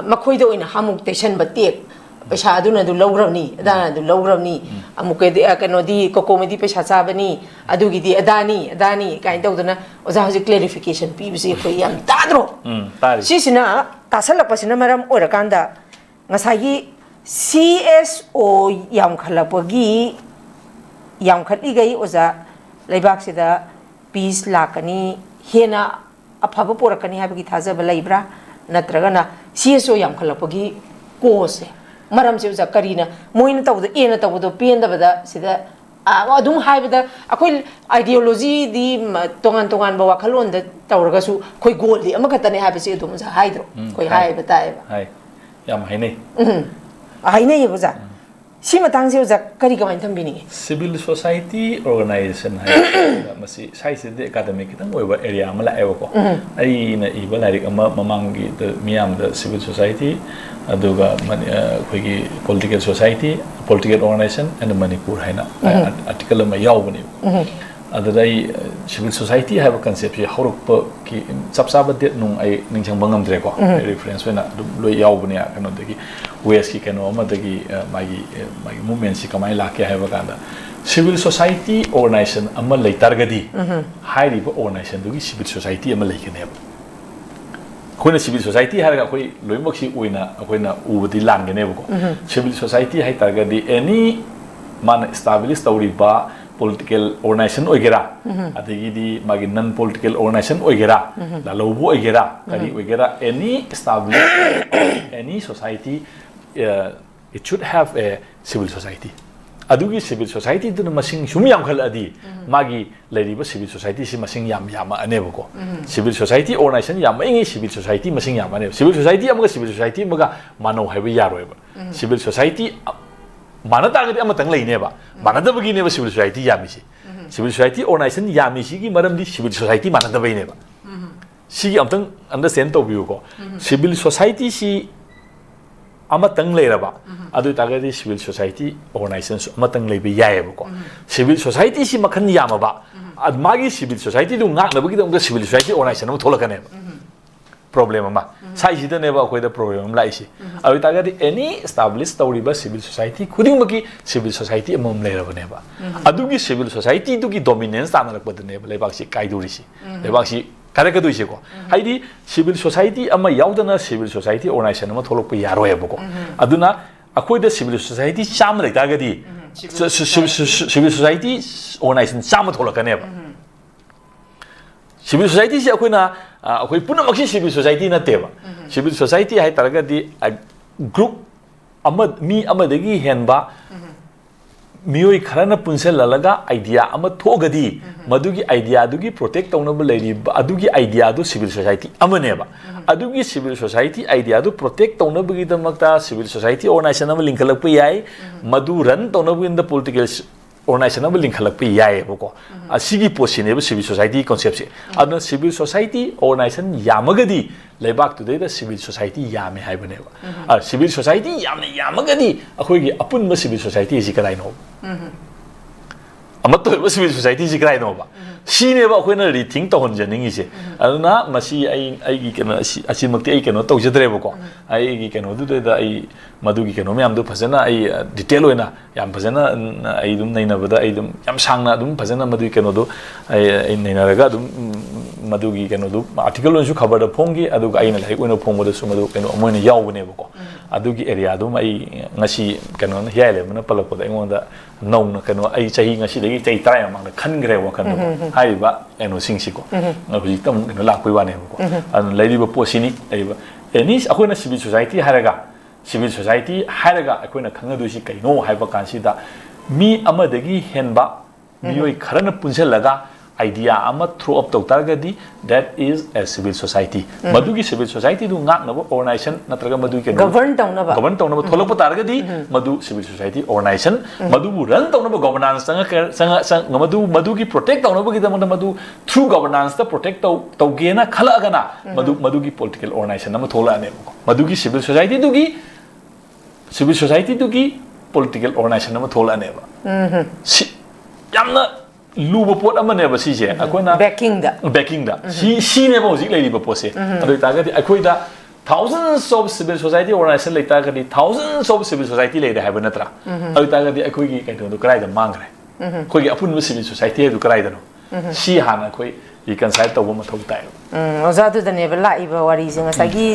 makoida oina hamuk station batek पैसा अदुना दु लौग्रवनी अदाना दु लौग्रवनी अमुके कनोदी कोकोमेदी पैसा चाबनी अदुगिदी अदानी काइन तौदना ओजा हजि clarification पीबसे खoi yam tadro tari sisina tasalakpasina maram orakanda ngasagi CSO yam khalapagi yam khali gai oza leibak sida peace lakani hena afaba porakani habagi thajaba leibra natragana CSO yam khalapagi cause maram se uza karina moina tawda ena tawdo pen da bada sida adum haibada akoi ideology di tongan ba wakhalon da tawraga su koi goal di amaka tane haibase adum za haidro koi haiba taeba hai yam haine haine yebuza sima tangse uza kari ka main thambini civil society organization hai masi sai se de academic kitang oiba area amala ebo ko ai na iba like ama mamangi the miam the civil society aduga khoi political society political organization and manipur haina article ma yawbani adai civil society have a concept ye horok ki sapsaba de nung ai ningchang bangam dre ko reference wena loi yawbani kano dagi west ki kano ama dagi magi movement si kamai la ke have kanda civil society organization ama leitargadi high riba organization dugi civil society ama leikene कोई civil society है का कोई लोइमक सी उइना कोई ना उबदी लांगने बको civil society है तारगा दी any man establish तौरीबा political organization ओइगेरा अदेगी दी मागी non political organization ओइगेरा लालोबो ओइगेरा करी ओइगेरा any established any society it should have a civil society adugi civil society du masing sum yam khal adi magi leiriba civil society si masing yam anebo ko civil society organization yam ingi civil society masing yam anebo civil society amaga civil society amaga mano haiba yaroeba civil society manata gadi amatang leineba manada bagi neba civil society yamisi civil society organization yamisi gi maram di civil society manada baineba si amtang understand to view ko civil society si amatang leiraba adu tagadi civil society organization amatang leibe yaeba ko civil society si makhan yamaba ad magi civil society du ngak nabagi dum civil society organization am tholakane problem ama sai sida neba koi da problem lai si adu tagadi any established tawriba civil society khuding maki civil society amom leiraba neba adu gi civil society du gi dominance ta na lakpa neba lebak si kaiduri si lebak si kare ka duise ko haidi civil society ama yaudana civil society organization ama tholok pa yaro ebo ko aduna akoi da civil society cham lai ta gadi civil society organization cham tholok ka neba civil society si akoi na akoi puna maksi civil society na teba civil society hai targa di group ama mi ama dagi henba मियोई खरना पुंसे ललगा आइडिया अमा थोगदी मदुगी आइडिया दुगी प्रोटेक्ट तौनब लेरी अदुगी आइडिया दु सिविल सोसाइटी अमनेबा अदुगी सिविल सोसाइटी आइडिया दु प्रोटेक्ट तौनबगी दमकता सिविल सोसाइटी ऑर्गेनाइजेशन अमा लिंखलप याय मदु रन तौनब इन द पॉलिटिकल ऑर्गेनाइजेशन अमा लिंखलप याय बको असिगी पोसिनेब सिविल सोसाइटी कॉन्सेप्ट से अदुना सिविल सोसाइटी ऑर्गेनाइजेशन यामगदी लेबाक टुदे द सिविल सोसाइटी यामे हाइबनेबा सिविल सोसाइटी यामगदी अखोगी अपुन सिविल सोसाइटी जि कदाइनो अमत सिविल सोसाइटी जि कदाइनोबा सीनेबा अखोइना रिथिंक तौहनजनिंगिसे अदुना मसी आई केनो असिमक्ति आई केनो तौजद्रेबको आई केनो दुदेदा आई मदुगी केनो मयाम दु फजना आई डिटेल होइना याम फजना आई दुम नैनाबदा आई दुम याम सांगना दुम फजना मदुगी केनो दु आई नैनारगा दुम मदुगी केनो दु आर्टिकल ओनसु खबर द फोंगी अदुगा आइना लाइक ओइना फोंबदा सु मदु केनो मोइना यावबनेबको अदुगी एरिया दुम आई ngasi केनो हियाले मना पलकदा आइंगोंदा नौना केनो आई चाही ngasi दगी चाही ताय मांग खनग्रे वखन हाइबा एनो सिंगसिको हुजिक तम केनो लाक्पै वानेबको अन लैरिबा पोसिनी लैरिबा एनी अखोइना सिविल सोसाइटी हारगा सिविल सोसाइटी हारगा अखोइना खंगदुसि कैनो हाइबा कांसिदा मी अमदगी हेनबा मियोई खरना पुंसलगा आइडिया अमा थ्रो अप तौतारगदी that is a civil society मदुगी सिविल सोसाइटी दु ngaknab ऑर्गेनाइजेशन नत्रगा मदुगी के गवर्न तौनबा थोलप तारगदी मदु सिविल सोसाइटी ऑर्गेनाइजेशन मदुबु रन तौनबा गवर्नेंस संग मदुगी प्रोटेक्ट तौनबगी दमन मदु through governance the protect तौगेना खलगना मदुगी political organization अमा थोलाने मदुगी सिविल सोसाइटी दुगी पॉलिटिकल ऑर्गेनाइजेशन अमा थोलाने यामना लूब पोट अमनेबा सिजे अखोइना बैकिंग दा सीनेबा होजिक लेरिबा पोसे अदो तागदि अखोइदा thousands of civil society organization लेतागदि thousands of civil society लेदे हाइबा नत्रा अदो तागदि अखोइगी कैनो दो कराइदा मांगरे अखोइगी अपुन civil society दो कराइदनो सी हाना अखोइ रिकनसाइल तौबा मथौ ताइ ओजा दुदनेबा लाइबा वारिजे ngसागी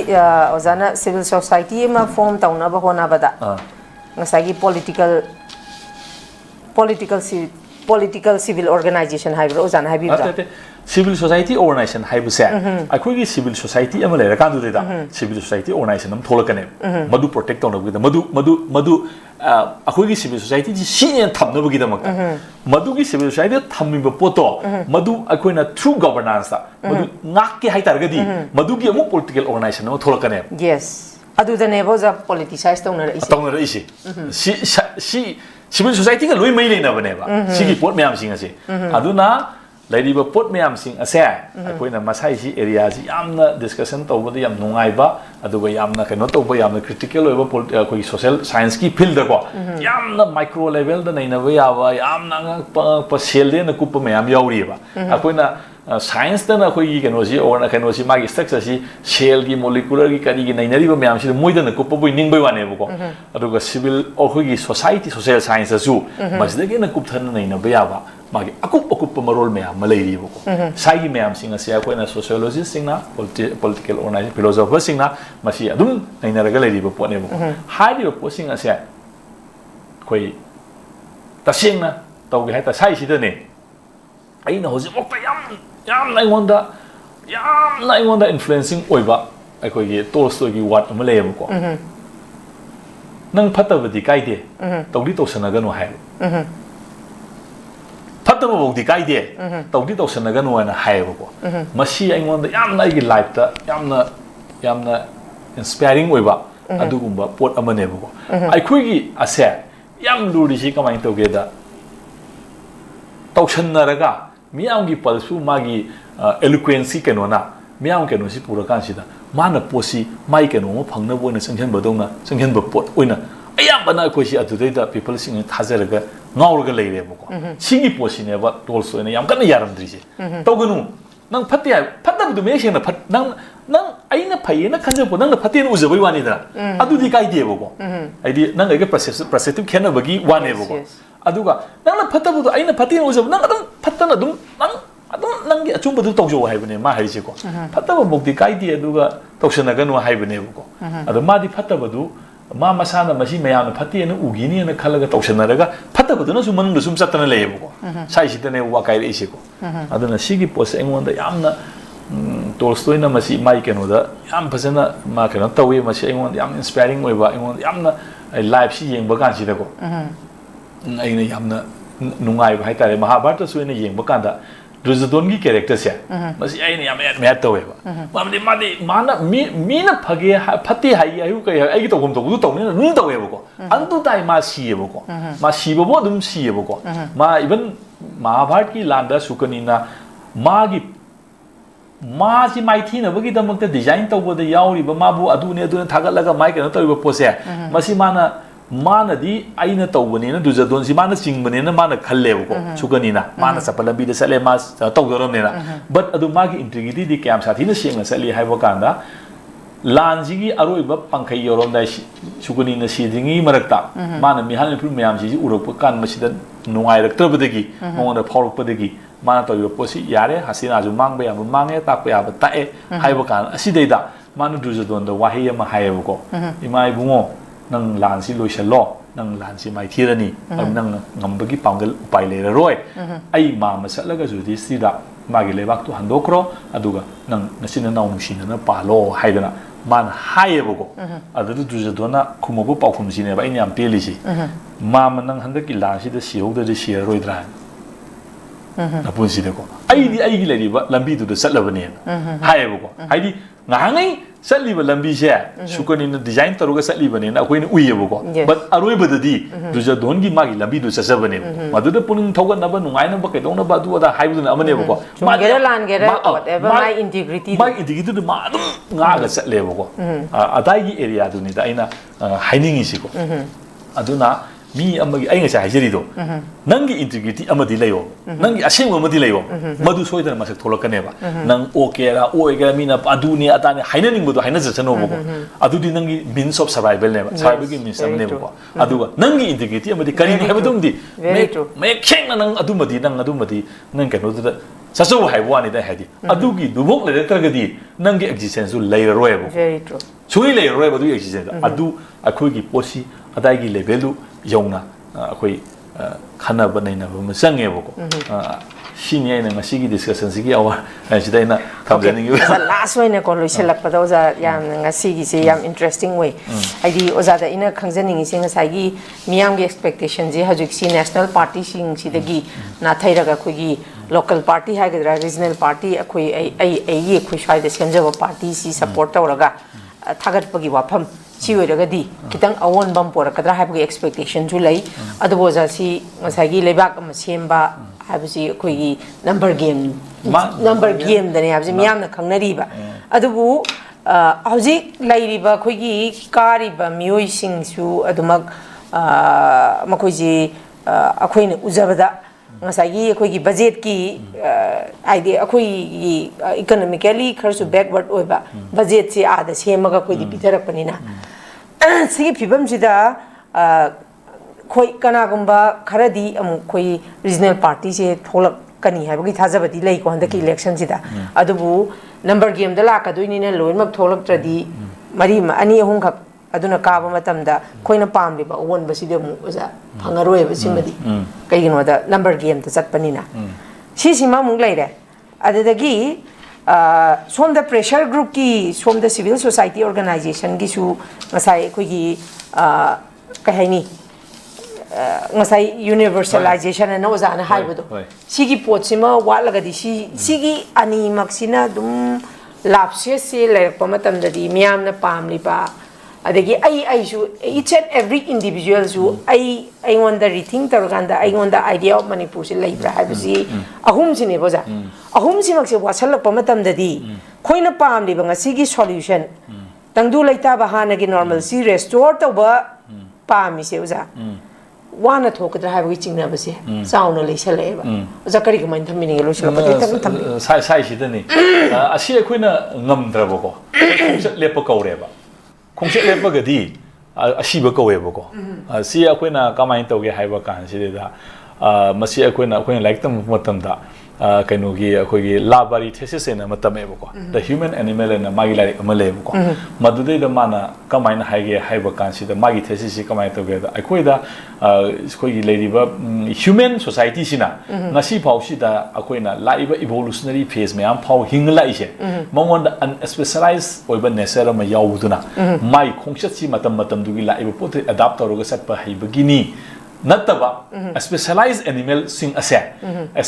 ओजाना civil society मा फॉर्म तौनबा होनाबदा ngसागी political civil organization हाइब्रो ओजाना हाइबिबा civil society organization हाइबसे अखोइगी civil society अमा लेरा कांदु देदा civil society organization अम थोलकने मदु प्रोटेक्ट तौनबगी मदु अखोइगी civil society जी सीने थमनबगी दमक मदुगी civil society थमिबा पोतो मदु अखोइना थ्रू गवर्नेंस मदु ngakके हाइतारगदी मदुगी अमु political organization अम थोलकने yes अदुदनेबो जा politicize तौनरइसी सी civil society का लोई मई लेना बनेबा सिगी पोट म्याम सिंग असे अदुना लैरिबा पोट म्याम सिंग असे अखोइना मसाई सी एरिया जी यामना डिस्कशन तौबदा याम नुंगाइबा अदुगा यामना कनो तौबा यामना क्रिटिकल ओइबा कोई सोशल साइंस की फील्ड को यामना माइक्रो लेवल द नैनाबा याबा यामना पसेल दे न कुप म्याम याउरिबा अखोइना साइंस तना अखोइगी कनोसी और कनोसी मागी स्ट्रक्चर सी सेल की मोलिकुलर की करी की नैनरिबा म्याम सी मोइदन कुप बोइ निंगबै वानेबको अदुगा सिविल अखोइगी सोसाइटी सोशल साइंस असु मसदगे न कुपथन नैनाबा याबा मागी अकुप मरोल म्याम मलेरिबको साइगी म्याम सिंग असे अखोइना सोशियोलॉजिस्ट सिंगना पॉलिटिकल ऑर्गेनाइजेशन फिलोसोफर सिंगना मसी अदुम नैनरगा लेरिबा पोनेबको हाइरिबा पोसिंग असे कोई तसेंगना तौगे हाइता साइ सिदने अइना होजिमोक्ता यामना अइंगोंदा इन्फ्लुएंसिंग ओइबा अखोइगी टोल्स्टॉयगी वार्ड अमा लेयबको नंग फत्तबदि काइदे तौदी तौसनगनो हाय फत्तब बोगदि काइदे तौदी तौसनगनो ना हायबको मसी अइंगोंदा यामना अइगी लाइफ ता यामना इंस्पायरिंग ओइबा अदुगुंबा पोट अमनेबको अखोइगी असे याम लुरिसि कमाइन तौगेदा तौसनरगा मियाम की पल्सु मागी एलुक्वेंसी केनोना मियाम केनोसी पूरा कांसिदा माना पोसी माई केनो फंगना बोना संघन बदौना संघन pot ओइना अयाबना अखोइसी अदुदैदा people sing थाजरगा ngawrga leiremko sigi posine tolso ina yam kana yaramdrise tawganu nang phatte phatabdu me sena phat nang aina phayena khanjapo nang phatte na ujabai wani da adudi kai deboko aidi nang ga perceptive khena bagi wane boko aduga nang phatabudu aina phatte na ujab nang adum phattana adum nang gi achumbu tawjo haibane ma haise ko phataba bokdi kai di aduga tawsana ganu haibane boko adu ma di phatabadu मा मसाना मसी मयाम फते न उगिनी न खलगा तौसनरगा फतबदुना सु मनुंग सुम चतन लेबको साइसितने वाकाइ रेसिको अदुना सिगी पोस एंगोंदा यामना टोल्स्टॉयना मसी माइ केनोदा याम फजना मा केनो तवे मसी एंगोंदा याम इंस्पायरिंग ओइबा एंगोंदा यामना लाइफ सि येंबा कांसिदको ꯑꯩꯅ ꯌꯥꯝꯅ ꯅꯨꯡꯉꯥꯏꯕ ꯍꯥꯏꯇꯥꯔꯦ ꯃꯍꯥꯚꯥꯔꯇꯁꯨ ꯑꯩꯅ ꯌꯦꯡꯕ ꯀꯥꯟꯗ ꯗꯨꯔꯖꯣꯙꯟꯒꯤ ꯀꯦꯔꯦꯛꯇꯔꯁꯦ ꯃꯁꯤ ꯑꯩꯅ ꯌꯥꯝ ꯑꯦꯗꯃꯤꯌꯔ ꯇꯧꯋꯦꯕ ꯃꯥꯗꯤ ꯃꯥꯅ ꯃꯤꯅ ꯐꯒꯦ ꯐꯠꯇꯦ ꯍꯥꯏ ꯑꯌꯨꯛ ꯀꯩ ꯑꯩꯒꯤ ꯇꯧꯐꯝ ꯇꯧꯕꯗꯨ ꯇꯧꯅꯤꯅ ꯑꯗꯨꯝ ꯇꯧꯋꯦꯕꯀꯣ ꯑꯗꯨ ꯇꯥꯏ ꯃꯥ ꯁꯤꯌꯦꯕꯀꯣ ꯃꯥ ꯁꯤꯕꯕꯨ ꯑꯗꯨꯝ ꯁꯤꯌꯦꯕꯀꯣ ꯃꯥ ꯏꯚꯟ ꯃꯍꯥꯚꯥꯔꯠꯀꯤ ꯂꯥꯟꯗ ꯁꯨꯀꯅꯤꯅ ꯃꯥꯒꯤ मासी माइथीनबगीदमक्ता डिजाइन तौबदा यावरिबा माबु अदुने थागतलगा माइ कनो तौरिबा पोसे मसी माना मानदी आइना तौबनेना दुर्योधनसी माना चिंगबनेना माना खल्लेबको सुकनीना माना चपलबीदा चले मा तौदरमनेना बट अदु मागी इंटीग्रिटी दि क्याम साथीना सेंगना चली हाइबा कांदा लानजिगी अरोइबा पंखै योरमदाइ सुकनीना सिदिंगी मरक्ता माना मिहानपुर मयामसी उरकपा कान मसिदा नुंगाइरक्तबदगी मोंगना फाउरकपदगी माना तौरिबा पोसी यारे हसीनाजु मांगबा याबा मांगे ताकबा याबा ताए हाइबा कान असिदैदा माना दुर्योधनदा वाही अमा हाइबको इमा इबुंगो नंग लानसी लोइसलो नंग लानसी माइथीरनी नंग ngambagi पांगल उपाय लेररोय आई मामा चलगा जुदि सिदा मागी लेबाकतो हंदोक्रो अदुगा नंग नसिना नाउ नुसिना पालो हाइदना मान हाइबको अदु दुर्योधनना खुमबो पाउखुमसिनेबा इने याम पेलिसि मामा नंग हंदकी लानसीदा सिहोददि सिररोइद्रा नपुंसिदको आइगी लेरिबा लंबीदुदा चलबने हाइबको हाइदि ngangai चलिबा लंबी से सुकनीना डिजाइन तरुगा चलिबने अखोइना उइयबको बट अरोइबददी दुर्योधनगी मागी लंबी दु चचबने मदुदा पुनिंग थौगनबा नुंगाइनबा कैदौनबा अदुदा हाइबदुना अमनेबको मागेरा लानगेरा whatever my integrity मा अदुम ngaga चलेबको अदाइगी एरिया दुनिदा आइना हाइनिंगिसिको अदुना मी अमगी आई ngasa हाइजरिदो नंगी इंटीग्रिटी अमदी लयो नंगी असेंग अमदी लयो मदु सोइदना मसक थोलकनेबा नंग ओकेरा ओएगा मीना अदुनी अताने हाइननिंगबदो हाइना जसनोबको अदुदी नंगी मीन्स ऑफ सर्वाइवल नेबा सर्वाइवल मीन्स अमनेबको अदुगा नंगी इंटीग्रिटी अमदी करिनि हाइबदुमदी मे खेंना नंग अदुमदी नंग कनोदुदा ससो हाइबवानी दा हाइदि अदुगी दुबोक लेरतरगदी नंगी एक्जिस्टेंस जु लेररोयबो वेरी ट्रू सुई लेररोयबो दु एक्जिस्टेंस अदु अखोइगी पोसी अदाइगी लेवल यौना अखोइ खनबा नैनबा म चंगेबको सिनि आइना ngasiगी डिस्कशन सिगी आवर सिदाइना थमजनिंग लास्ट वइना को लोइसेलकपदा ओजा याम ngasiगी से याम इंटरेस्टिंग वे आइदि ओजा दा इना खंजनिंग से ngसाइगी मियाम गे एक्सपेक्टेशन जे हजुक सी नेशनल पार्टी सिंग सिदगी नाथैरगा खोगी लोकल पार्टी हाइगद्रा रीजनल पार्टी अखोइ आई खोइ स्वाइदा सेमजबा पार्टी सी सपोर्ट तौरगा थागतपगी वाफम सिओरगदी कितंग अवोन बम पोरकद्रा हाइबगी एक्सपेक्टेशन जु लै अदबोजा सी ngसाइगी लेबाक अम सेमबा हाइबसी खोगी नंबर गेम दने हाइबसी मियामना खंगनरीबा अदबु हौजिक लैरिबा खोगी कारिबा मियोइसिंगसु अदुमक मखोइजी अखोइना उजबदा ngसाइगी अखोगी बजेट की आइडिया अखोगी इकोनॉमिकली खरसु बैकवर्ड ओइबा बजेट से आदा सेमगा खोइदी पिथरकपनिना सिगी फिबम सिदा खोइ कनागुम्बा खरदी अमु खोइ रीजनल पार्टी से थोलक कनी हाइबगी थाजबदी लै को हंदकी इलेक्शन सिदा अदुबु नंबर गेम दा लाकदोइनिना लोइनमक थोलक्त्रदी मरी अनि अहुम खक अदुना काबा मतमदा खोइना पामलिबा ओनबसिदे मु ओजा फंगरोयबा सिमदी कइगिनोदा नंबर गेम ता चटपनिना सिसिमा मुग लैरे अददगी सोम द प्रेशर ग्रुप की सोम द सिविल सोसाइटी ऑर्गेनाइजेशन की सु ngसाइ खोगी कहाइनी ngसाइ यूनिवर्सलाइजेशन न ओजाना हाइबदो सिगी पोटसिमा वालगदी सिगी अनि मक्सिना दुम लापसे से लेरप मतमददी मियामना पामलिबा अदगी आइसु इच एंड एवरी इंडिविजुअल सु आई रिथिंक तौरकांदा आइगोंदा आइडिया ऑफ मणिपुर से लेब्रा हाइबसी अहुम सिने बोजा अहुम सिमक से वासलप मतमददी खोइना पामलिबा ngasiगी सॉल्यूशन तंगदु लैता बहानगी नॉर्मल सी रेस्टोर तौबा पामिसे ओजा वाना थोकद्रा हाइबगी चिंगनाबसे चाउना लैसलेबा ओजा करी कमाइन थमिनिगे लोसलपदि थम साइ सिदनी असि अखोइना ngमद्रबको लेप कौरेबा खोंसे लेपगदी असीब कौवेबको असि अखोइना कमाइन तौगे हाइबा कानसिदा मसी अखोइना लाइक तम मतमदा कइनोगी अखोगी लाबारी थेसिस एना मतमेबको द ह्यूमन एनिमल एना मागी लाइक अमलेबको मदुदै द माना कमाइन हाइगे हाइबा कानसिदा मागी थेसिस कमाइन तौगे द अखोइदा अखोगी लेरिबा ह्यूमन सोसाइटी सिना ngasi फाउसिदा अखोइना लाइबा इवोल्यूशनरी फेज मयाम फाउ हिंगलाइसे मंगोंदा अनस्पेशलाइज ओइबा नेचर अमा यावदुना माई खोंगसछि मतम दुगी लाइबा पोते अडाप्ट तौरगा सटपा हाइबगिनी नत्तबा स्पेशलाइज्ड एनिमल सिंग असे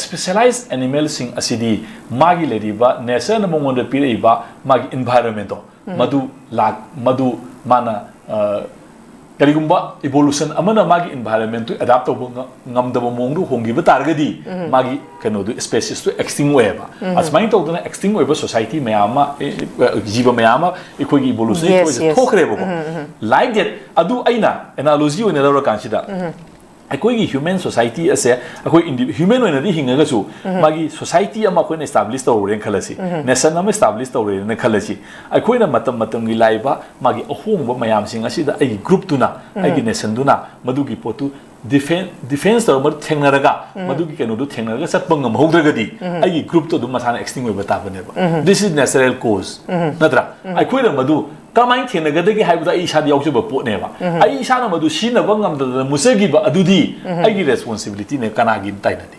स्पेशलाइज्ड एनिमल सिंग असिदी मागी लेरिबा नेचर न मंगोंद पिरेबा मागी एनवायरनमेंट मधु लाग मधु माना करिगुंबा इवोल्यूशन अमना मागी एनवायरनमेंट टू अडॉप्ट तब ngमदब मोंगदु होंगिबा तारगदी मागी कनोदु स्पेसीज टू एक्सटिंग वेबा असमाइन तौदना एक्सटिंग वेबा सोसाइटी मयामा जीव मयामा इखोगी इवोल्यूशन इखोई थोखरेबो लाइक दैट अदु अइना एनालॉजी ओइना लौरा कांसिदा अखोई ह्यूमन सोसाइटी असे अखोई ह्यूमन ओइनादी हिंगगसु मागी सोसाइटी अमा अखोइना एस्टैब्लिश तौरेन खलसी नेशन अमा एस्टैब्लिश तौरेन खलसी अखोइना मतम मतमगी लाइबा मागी अहोंगबा मयामसिंग असिदा अगी ग्रुप तुना अगी नेशन दुना मदुगी पोतु डिफेंस तौर थेंगनरगा मदुगी केनोदु थेंगनरगा सत्पंग महोद्रगदी अगी ग्रुप तो दुम मसाना एक्सटिंग वेबा ताबनेबा दिस इज नेचुरल कोज नत्रा अखोइना मदु कमाइन थेंगनगदगी हाइबदा इसादी याउजुबा पोटनेबा आई इसाना मदु सिनबा ngमददा मुसेगिबा अदुदी अगी रेस्पोंसिबिलिटी ने कनागी ताइनदी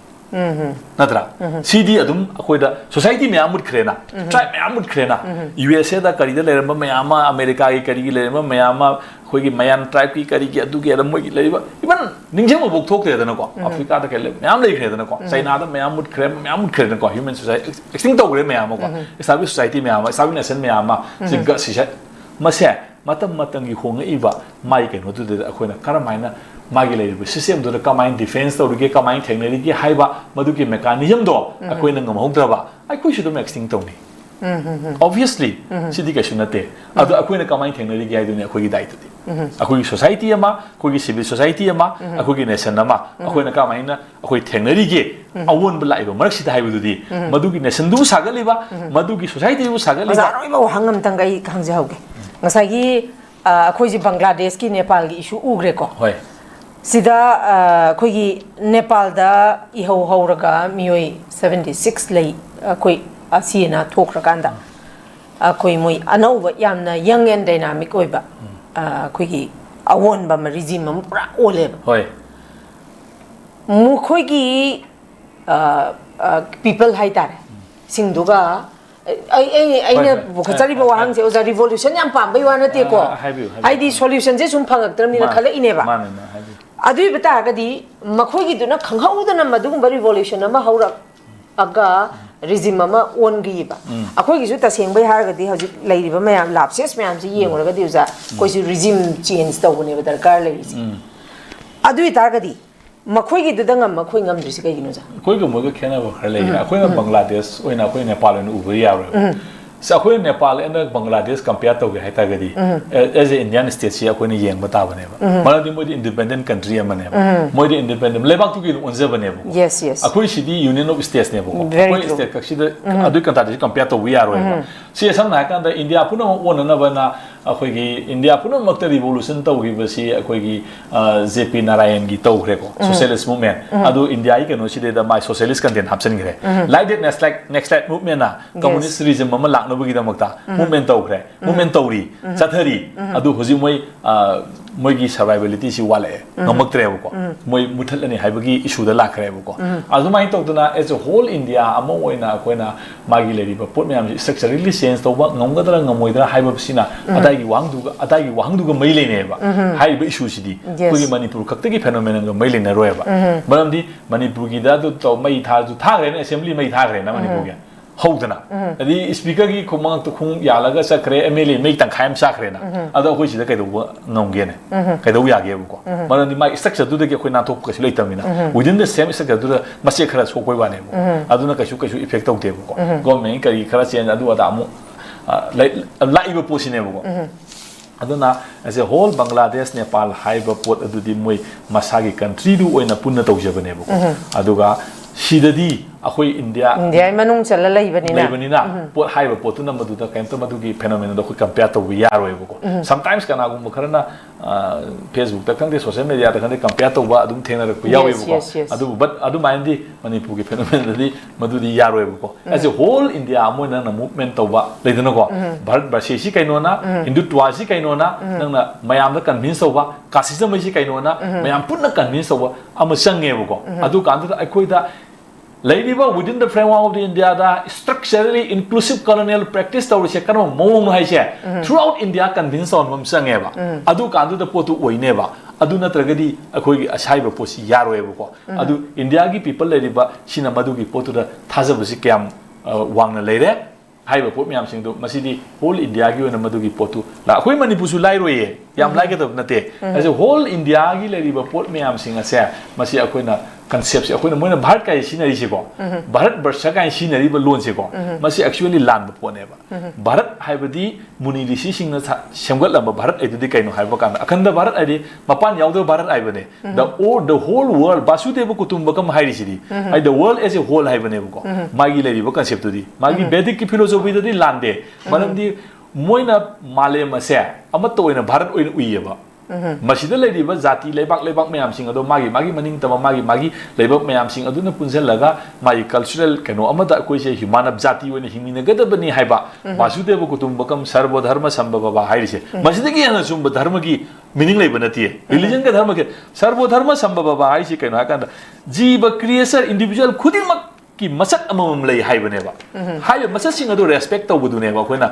नत्रा सीडी अदुम अखोइदा सोसाइटी में आमुद खरेना ट्राइब में आमुद खरेना यूएसए दा करीदा लेरम मयामा अमेरिका की करीगी लेरम मयामा खोगी मयान ट्राइब की करीगी अदुगी अदम मोगी लेबा इवन निंगजेम बोक थोकते दनको अफ्रीका दा केले मयाम लेखरे दनको चाइना दा मयामुद खरे दनको ह्यूमन सोसाइटी एक्सटिंग तौगरे मयाम को एस्टैब्लिश सोसाइटी मयाम एस्टैब्लिश नेशन मयाम सिगा सिसा मसे मतम मतंगी होंगइबा माइ केनो दुदे अखोइना करमाइना मागी लेरिबा सिस्टम दुदा कमाइन डिफेंस तौरगे कमाइन थेंगनेरिगे हाइबा मदुगी मेकानिजम दो अखोइना ngमहौद्रबा अखोइ सुदम एक्सटिंग तौनी ऑब्वियसली सिदी कैसु नते अदु अखोइना कमाइन थेंगनेरिगे हाइदुने अखोइगी दायित्वदी अखोइगी सोसाइटी अमा अखोइगी सिविल सोसाइटी अमा अखोइगी नेशन अमा अखोइना कमाइना अखोइ थेंगनेरिगे अवोनबा लाइबा मरक्सिदा हाइबदुदी मदुगी नेशन दु सागलिबा मदुगी सोसाइटी दु सागलिबा जारोइबा वहांगम तंगाई खांगजाउगे ngसागी अखोइजी बांग्लादेश की नेपाल की इशू उग्रे को होय सिदा अखोइगी नेपाल दा इहौ हौरगा मियोय 76 लई अखोइ असिना थोखरकांदा अखोइ मोय अनौबा यामना यंग एंड डायनामिक ओइबा अखोइगी अवोनबा रिजिम म पुरा ओलेबा होय मुखोइगी पीपल हाइतारे सिंगदुगा अने बुखचरीब वाहंसे ओजा रिवोल्यूशन याम पाम्बै वा नतेको हाइदी सोल्यूशन जे सुम फंगक्तरमनिना खलइनेबा अदुइ बतागदी मखोइगिदुना खंगहौदना मदुगुंबा रिवोल्यूशन अमा हौरक अगा रिजिम अमा ओनगीबा अखोइगिसु तसेंबै हारगदी हजिक लैरिबा मयाम लापसेस मयाम से येंगरगदी उजा कोइसु रिजिम चेंज तौबनेबा दरकार लैरिसि अदुइ तागदी मखोइगी दुदंग मखोइ ngमद्रिसि कइगिनो जा कोइगो मोगो खेनाबो खर लेय अखोइना बांग्लादेश ओइना अखोइ नेपाल ओइना उबो यारो से अखोइ नेपाल एंड बांग्लादेश कंपेयर तौगे हाइतागदी एज ए इंडियन स्टेट से अखोइना येंग बताबनेबा मानदि मोदि इंडिपेंडेंट कंट्री अमनेबा मोदि इंडिपेंडेंट लेबाक तुगी ओनजबनेबा यस यस अखोइ सिदी यूनियन ऑफ स्टेट्स नेबो अखोइ स्टेट कक्सिदा अदुइ कंट्री कंपेयर तौबो यारो से समना हाकांदा इंडिया पुनो ओननबना अखोइगी इंडिया पुनमक्ता रिवोल्यूशन तौगिबसी अखोइगी जेपी नारायण की तौग्रेको सोशलिस्ट मूवमेंट अदु इंडिया की कनो सिदेदा माय सोशलिस्ट कंटेंट हापसनग्रे लाइक दैट नेक्स्ट मूवमेंट ना कम्युनिस्ट रिजिम अमा लाक्नबगिदमक्ता मूवमेंट तौग्रे मूवमेंट तौरी चथरी अदु होजि मोय मोयगी सर्वाइवलिटी सि वाले ngमक्त्रेबको मोय मुथलनि हाइबगी इशूदा लाखरेबको अदुमाइ तौदना एज अ होल इंडिया अमा ओइना अखोइना मागी लेरिबा पोट म्याम स्ट्रक्चरली चेंज तौबा ngमगदरा ngमोइदरा हाइबसिना अदागी वाहंगदुगा मै लेनेबा हाइबा इशू सिदी कोई मणिपुर खक्तगी फेनोमेन मै लेने रोयबा मरमदी मणिपुर की दा तो मै थाजु थाग्रे ने असेंबली मै थाग्रे ना मणिपुर के हौदना अदी स्पीकर की खुमंग तो खुम यालगा सकरे एमएलए मै तंखायम साखरे ना अदा होई सिदा कैदो ngमगे ने कैदो यागेबको मरमदी मै स्ट्रक्चर दुदे के खोइ नाथोक कसी लेतमिना विदिन द सेम स्ट्रक्चर दुदा मसे खरा सोकोइ बानेबो अदुना कैसु इफेक्ट तौदेबको गवर्नमेंट करी खरा चेंज अदु अदा अमु लाइबो पोसिनेबको अदुना as a whole Bangladesh Nepal हाइबा पोट अदुदी मोय मसागी कंट्री दु ओइना पुन्ना तौजबनेबको अदुगा सिददी अखोई इंडिया मनुंग चल लेबनिना पोट हाइबा पोतुना मदुदा कैंतो मदुगी फेनोमेन दो कंपेयर तो यारोयबको समटाइम्स कनागुम खरना फेसबुक ता खंदे सोशल मीडिया ता खंदे कंपेयर तो अदुम थेनरक यावेबको अदु बट अदु माइंदी मणिपुर की फेनोमेन ददी मदुदी यारोयबको एज ए होल इंडिया मोइना ना मूवमेंट तौबा लेदनको भारत बर्षेसी कैनोना हिंदुत्वासी कैनोना नंगना मयाम दा कन्विंस तौबा कासिजम मैसी कैनोना मयाम पुन्ना कन्विंस तौबा अम संगेबको अदु कांदु अखोइदा within the framework of the India da structurally inclusive colonial practice tawrise kan mong hai che throughout India convince on mam sangeba adu kandu da potu oineba adu natragadi akhoi asai ba posi yaroeba ko adu India gi people leriba sina madu gi potu da thajabasi kyam wangna leire haiba pot myam sing do masidi whole India gi ona madu gi potu la akhoi manipur su lai roye yam lai ga da nate as a whole India gi leriba pot myam sing ase masi akhoi na concept se akhoi na moina bharat kai sinari se ko bharat barsha kai sinari ba lon se ko masi actually land po ne ba bharat haibadi muni rishi sing na semgat lamba bharat ai di kaino haiba kan akhanda bharat ai mapan yaudo bharat ai bane the whole world basudeva kutumba kam hairi sidi ai the world as a whole hai bane ko magi leri ba concept di magi vedic ki philosophy di lande manam di moina male mase amato oina bharat oina uiba masida leriba jati lebak mayam sing ado magi maning tama magi lebak mayam sing aduna punjal laga mai cultural kano amada koi se human jati oina hingmina gadabani haiba basudeva kutumbakam sarva dharma sambhava hairise masida gi ana sumba dharma gi meaning leba nati religion ka dharma ke sarva dharma sambhava haise kano hakanda jiba creator individual khudimak ki masak amam lei haibane ba hai masak sing ado respect tawbudune ba koina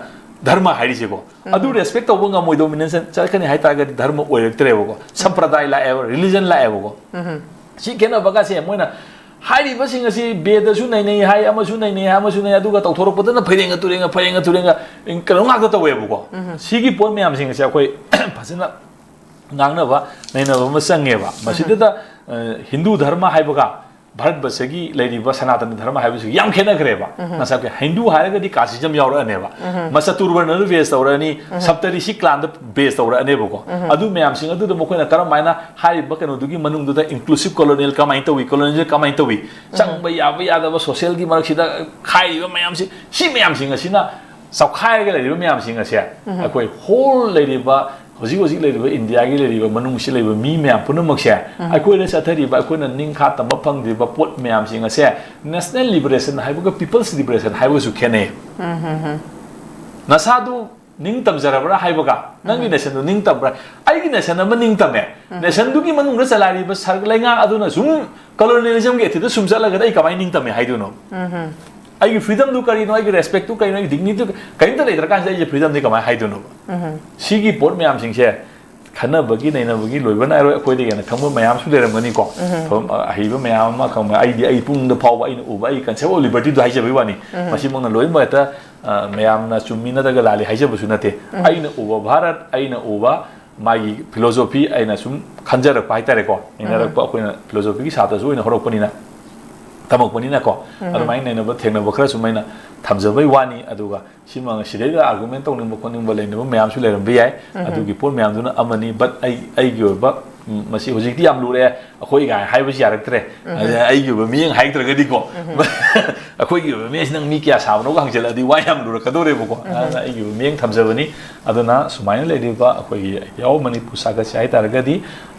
dharma haise ko adu respect tawbu nga moi dominance chakani hai ta ga dharma oirektre ba ko sampradaya la ever religion la ever ko si kena baga se moina hari basing asi beda su nai hai ama su nai ama su nai adu ga tawthorok podana pharenga turenga in kalonga ga tawe ba ko sigi pon me am sing se akoi phasana ngangna ba naina ba masange ba masida da hindu dharma hai ba Bharat बसगी लेरिबा सनातन धर्म हाइबसु याम खेना करेबा नसा के हिंदू हारगदी कासिजम यावरा अनेबा मसा तुरबन बेस तौरनी सप्तऋषि क्लान बेस तौरा अनेबको अदु मयाम सिंग अदु मखोना करम माइना हाइबा कनो दुगी मनुंग दुदा इंक्लूसिव कॉलोनियल कमाइ तवी कॉलोनियल कमाइ तवी संगबा याबा यादबा सोशल की मरखिदा खाइबा मयाम सि मयाम सिंग असिना सौखायगा लेरिबा मयाम सिंग असे अकोइ होल लेरिबा होजी लेरिबा इंडिया की लेरिबा मनुंग से लेरिबा मी मयाम पुनमक से अकोइ ने सथरिबा अकोइना निंखा तम फंगदिबा पोट मयाम सिंग असे नेशनल लिबरेशन हाइबा पीपल्स लिबरेशन हाइबा सु खेने नसादु निंग तमजरबरा हाइबगा नंगी नेशन दु निंग तमबरा आइगी नेशन अमा निंग तमे नेशन दुगी मनुंग चलारिबा सरगलेंगा अदुना सुम कॉलोनियलिज्म के थिद सुम चलगा दai कमाइ निंग तमे हाइदुनो आई फ्रीडम दु करिनो आई रेस्पेक्ट दु करिनो आई डिग्निटी कहीं त लेदर कान से फ्रीडम दि कमाइ हाइदुनो सिगी पोट मयाम सिंग से खना बगी नैना बगी लोइबन आरो अखोइ देगना खंब मयाम सु लेरमगनी को अहिबा मयाम मा खंब आई पुंग द फाव आई उबा आई कंसेप्ट ऑफ लिबर्टी दु हाइजे बई वानी मसी मंगना लोइबा त मयाम ना चुमिना दगा लाले हाइजे बसु नते आइना उबा भारत आइना उबा मागी फिलोसॉफी आइना सुम खंजरक पाइ तारे को इनरक अखोइना फिलोसॉफी की साथ सु इन हरकपनिना तमकपनिना को अदुमाइ नैनबा थेंगनबा खरा सुमाइना थमजबई वानी अदुगा सिमा सिदैदा आर्गुमेंट तौनिंग बखोनिंग बलेनबा मयाम सु लेरम बियाय अदुगी पोर मयाम दुना अमनी बट आई गियोबा मसी होजिकती याम लुरे अखोइ गाय हाइबसि यारक्तरे आई गियोबा मियंग हाइक्तरगदी को अखोइ गियोबा मेस नंग मी क्या साबनो गांगजलदी वा याम लुरकदोरे बको आई गियोबा मियंग थमजबनी अदुना सुमाइना लेदिबा अखोइ याव मणिपुर सागत साइ तारगदी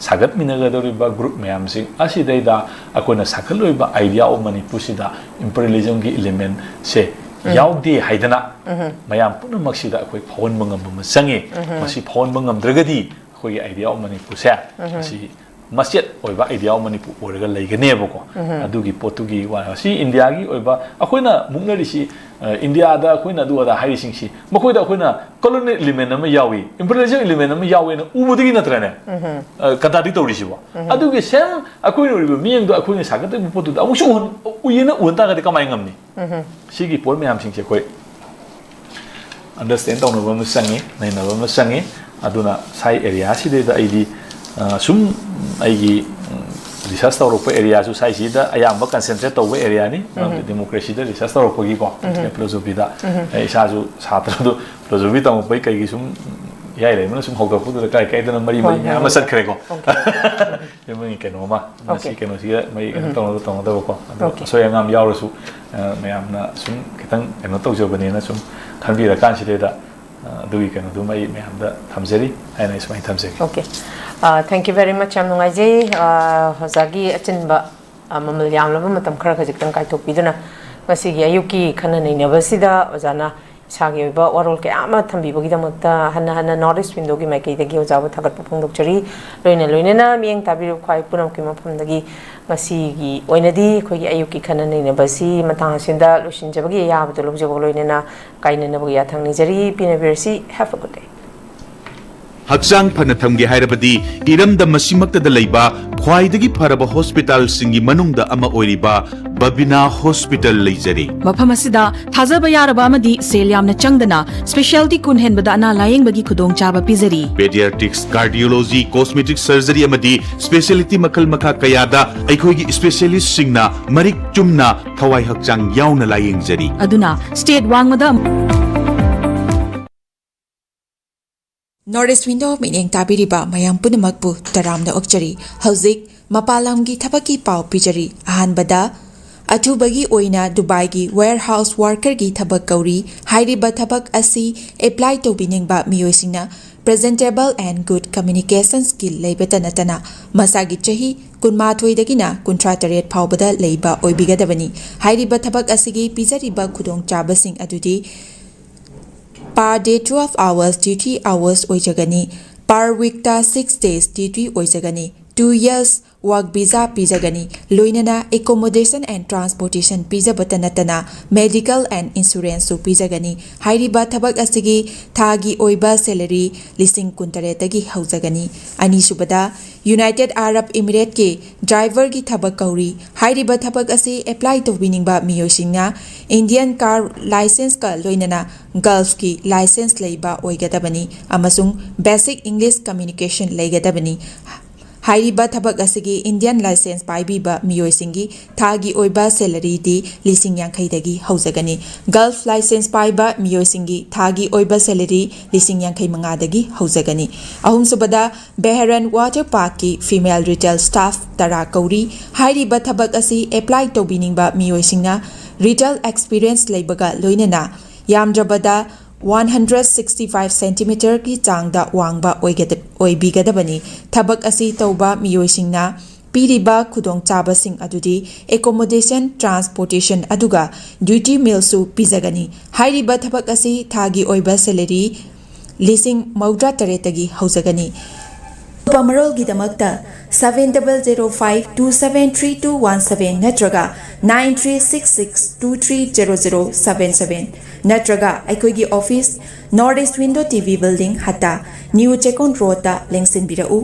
सागत मिनगदोरिबा ग्रुप मयाम सिंग असिदैदा अखोइना साखलोइबा आइडिया ऑफ मणिपुर सिदा इंपीरियलिज्म की एलिमेंट से यावदे हाइदना मयाम पुनमक्सिदा अखोइ फावन मंगम संगे मसी फावन मंगमद्रगदी अखोइ आइडिया ऑफ मणिपुर से मसी मस्जिद ओइबा आइडिया ऑफ मणिपुर ओरगा लेगनेबको अदुगी पोतुगी वासी इंडिया की ओइबा अखोइना मुंगनरिसी इंडिया दा अखोइना दुदा हाइसिंगसी मखोइदा अखोइना कॉलोनियल एलिमेंट अमा यावी इंपीरियलिज्म एलिमेंट अमा यावेना उबुदगी नत्रने कदादि तौरिसिबो अदुगी सेम अखोइना ओरिबा मियंग दो अखोइना सागते पोतु दा अमुसु उयेना उनता गदि कमाइ ngamni सिगी पोर मयाम सिंगसे कोइ अंडरस्टैंड तौनबा मसंगी नैनबा मसंगी अदुना साइ एरिया सिदेदा आइदि सुम आइगी रिसर्च तौरप एरिया सु साइ सिदा अयाम कंसेंट्रेट तौब एरिया नि डेमोक्रेसी दा रिसर्च तौरपगी को फिलोसॉफी दा इसाजु छात्र दु फिलोसॉफी तौपै कैगी सुम याइ लेमन सुम हौगपु दु काय काय दना मरि मरि या मसत खरे को यमनि केनोमा मसि केनोसि मै तौनो तौनो को सोयंगाम यावरसु मयामना सुम खितंग केनो तौजबनेना सुम खनबिरा कानसिदेदा दुई केनो दु मै मयामदा थमजरी आइना इसमाइ थमजरी okay thank you very much याम नुंगाइजे हजागी अचिनबा ममल यामलबा मतम खरा खजिक्तंग काइथोकपिदुना मसिगी अयुकी खना नैनबसिदा ओजाना ꯁꯥꯒꯤ ꯑꯣꯏꯕ ꯋꯥꯔꯣꯜ ꯀꯌꯥ ꯑꯃ ꯊꯝꯕꯤꯕꯒꯤꯗꯃꯛꯇ ꯍꯟꯅ ꯅꯣꯔꯠ ꯏꯁ ꯋꯤꯟꯗꯣꯒꯤ ꯃꯥꯏꯀꯩꯗꯒꯤ ꯑꯣꯖꯥꯕꯨ ꯊꯥꯒꯠꯄ ꯐꯣꯡꯗꯣꯛꯆꯔꯤ ꯂꯣꯏꯅꯅ ꯃꯤꯠꯌꯦꯡ ꯇꯥꯕꯤꯔꯤꯕ ꯈ꯭ꯋꯥꯏ ꯄꯨꯝꯅꯃꯛꯀꯤ ꯃꯐꯝꯗꯒꯤ ꯉꯁꯤꯒꯤ ꯑꯣꯏꯅꯗꯤ ꯑꯩꯈꯣꯏꯒꯤ ꯑꯌꯨꯛꯀꯤ ꯈꯟꯅ ꯅꯩꯅꯕꯁꯤ ꯃꯇꯥꯡ ꯑꯁꯤꯗ ꯂꯣꯏꯁꯤꯟꯖꯕꯒꯤ ꯑꯌꯥꯕꯗꯨ ꯂꯧꯖꯕ ꯂꯣꯏꯅꯅ ꯀꯥꯏꯅꯅꯕꯒꯤ ꯌꯥꯊꯪ ꯅꯤꯖꯔꯤ ꯄꯤꯅꯕꯤꯔꯁꯤ ꯍꯦꯞ ꯑ ꯒꯨꯗ ꯗꯦ ꯍꯛꯆꯥꯡ ꯐꯅ ꯊꯝꯒꯦ ꯍꯥꯏꯔꯕꯗꯤ ꯏꯔꯝꯗꯝ ꯑꯁꯤꯃꯛꯇꯗ ꯂꯩꯕ ꯈ꯭ꯋꯥꯏꯗꯒꯤ ꯐꯔꯕ ꯍꯣꯁꯄꯤꯇꯥꯜꯁꯤꯡꯒꯤ ꯃꯅꯨꯡꯗ ꯑꯃ ꯑꯣꯏꯔꯤꯕ ꯕꯕꯤꯅꯥ ꯍꯣꯁꯄꯤꯇꯥꯜ ꯂꯩꯖꯔꯤ ꯃꯐꯝ ꯑꯁꯤꯗ ꯊꯥꯖꯕ ꯌꯥꯔꯕ ꯑꯃꯗꯤ ꯁꯦꯜ ꯌꯥꯝꯅ ꯆꯪꯗꯅ ꯁ꯭ꯄꯦꯁꯤꯌꯦꯜꯇꯤ ꯀꯨꯟ ꯍꯦꯟꯕꯗ ꯑꯅꯥ ꯂꯥꯌꯦꯡꯕꯒꯤ ꯈꯨꯗꯣꯡꯆꯥꯕ ꯄꯤꯖꯔꯤ ꯄꯦꯗꯤꯌꯥꯇ꯭ꯔꯤꯛꯁ ꯀꯥꯔꯗꯤꯑꯣꯂꯣꯖꯤ ꯀꯣꯁꯃꯦꯇꯤꯛ ꯁꯔꯖꯔꯤ ꯑꯃꯗꯤ ꯁ꯭ꯄꯦꯁꯤꯌꯦꯂꯤꯇꯤ ꯃꯈꯜ ꯃꯈꯥ ꯀꯌꯥꯗ ꯑꯩꯈꯣꯏꯒꯤ ꯁ꯭ꯄꯦꯁꯤꯌꯦꯂꯤꯁꯠꯁꯤꯡꯅ ꯃꯔꯤꯛ ꯆꯨꯝꯅ ꯊꯋꯥꯏ ꯍꯛꯆꯥꯡ ꯌꯥꯎꯅ ꯂꯥꯌꯦꯡꯖꯔꯤ ꯑꯗꯨꯅ ꯁ꯭ꯇꯦꯠ ꯋꯥꯡꯃꯗ ꯅꯣꯔꯠ ꯏꯁ ꯋꯤꯟꯗꯣ ꯃꯤꯠꯌꯦꯡ ꯇꯥꯕꯤꯔꯤꯕ ꯃꯌꯥꯝ ꯄꯨꯝꯅꯃꯛꯄꯨ ꯇꯔꯥꯝꯅ ꯑꯣꯛꯆꯔꯤ ꯍꯧꯖꯤꯛ ꯃꯄꯥꯟ ꯂꯝꯒꯤ ꯊꯕꯛꯀꯤ ꯄꯥꯎ ꯄꯤꯖꯔꯤ ꯑꯍꯥꯟꯕꯗ ꯑꯊꯨꯕꯒꯤ ꯑꯣꯏꯅ ꯗꯨꯕꯥꯏꯒꯤ ꯋꯦꯌꯔꯍꯥꯎꯁ ꯋꯥꯔꯀꯔꯒꯤ ꯊꯕꯛ ꯀꯧꯔꯤ ꯍꯥꯏꯔꯤꯕ ꯊꯕꯛ ꯑꯁꯤ ꯑꯦꯄ꯭ꯂꯥꯏ ꯇꯧꯕꯤꯅꯤꯡꯕ ꯃꯤꯑꯣꯏꯁꯤꯡꯅ ꯄ꯭ꯔꯖꯦꯟꯇꯦꯕꯜ ꯑꯦꯟड ꯒꯨꯗ ꯀꯝꯃ꯭ꯌꯨꯅꯤꯀꯦꯁꯟ ꯁ꯭ꯀꯤꯜ ꯂꯩꯕꯇ ꯅꯠꯇꯅ ꯃꯁꯥꯒꯤ ꯆꯍꯤ 12ꯗꯒꯤꯅ 38 ꯐꯥꯎꯕꯗ ꯂꯩꯕ ꯑꯣꯏꯕꯤꯒꯗꯕꯅꯤ ꯍꯥꯏꯔꯤꯕ ꯊꯕꯛ ꯑꯁꯤꯒꯤ ꯄꯤꯖꯔꯤꯕ ꯈꯨꯗꯣꯡꯆꯥꯕꯁꯤꯡ ꯑꯗꯨꯗꯤ per day 12 hours duty hours oijagani per week ta 6 days duty oijagani 2 years work visa pijagani loinana accommodation and transportation pijabata natana medical and insurance su pijagani hairiba thabak asigi thagi oiba salary lising kuntare tagi haujagani ani subada United Arab Emirates ke driver ki thabak kauri hairiba thabak asi apply to winning ba miyosingna Indian car license ka loinana Gulf ki license leiba oigadabani amasung basic English communication leigadabani हाइरिबा थबक असगी इंडियन लाइसेंस पाइबीबा मियोइसिंगी थागी ओइबा सैलरी दी लिसिंग यांखैदगी हौजगनी गल्फ लाइसेंस पाइबा मियोइसिंगी थागी ओइबा सैलरी लिसिंग यांखै मंगादगी हौजगनी अहुम सुबदा बेहरन वाटर पार्क की फीमेल रिटेल स्टाफ तरा कौरी हाइरिबा थबक असि अप्लाई तौबिनिंगबा मियोइसिंगना रिटेल एक्सपीरियंस लेबगा लोइनना यामद्रबदा 165 centimeter की चांगदा वांगबा ओइबिगदबनी थबक असि तौबा मियोइसिंगना पीरिबा खुदोंग चाबसिंग अदुदी accommodation transportation अदुगा duty meal सु पिजगनी हाइरिबा थबक असि थागी ओइबा सैलरी लिसिंग 93 तगी हौजगनी पमरोल की दमकता 7005273217 नत्रगा 9366230077 नत्रगा अखोगी office North East Window TV building हता न्यू चेकोन रोड ता लेंगसिन बिराउ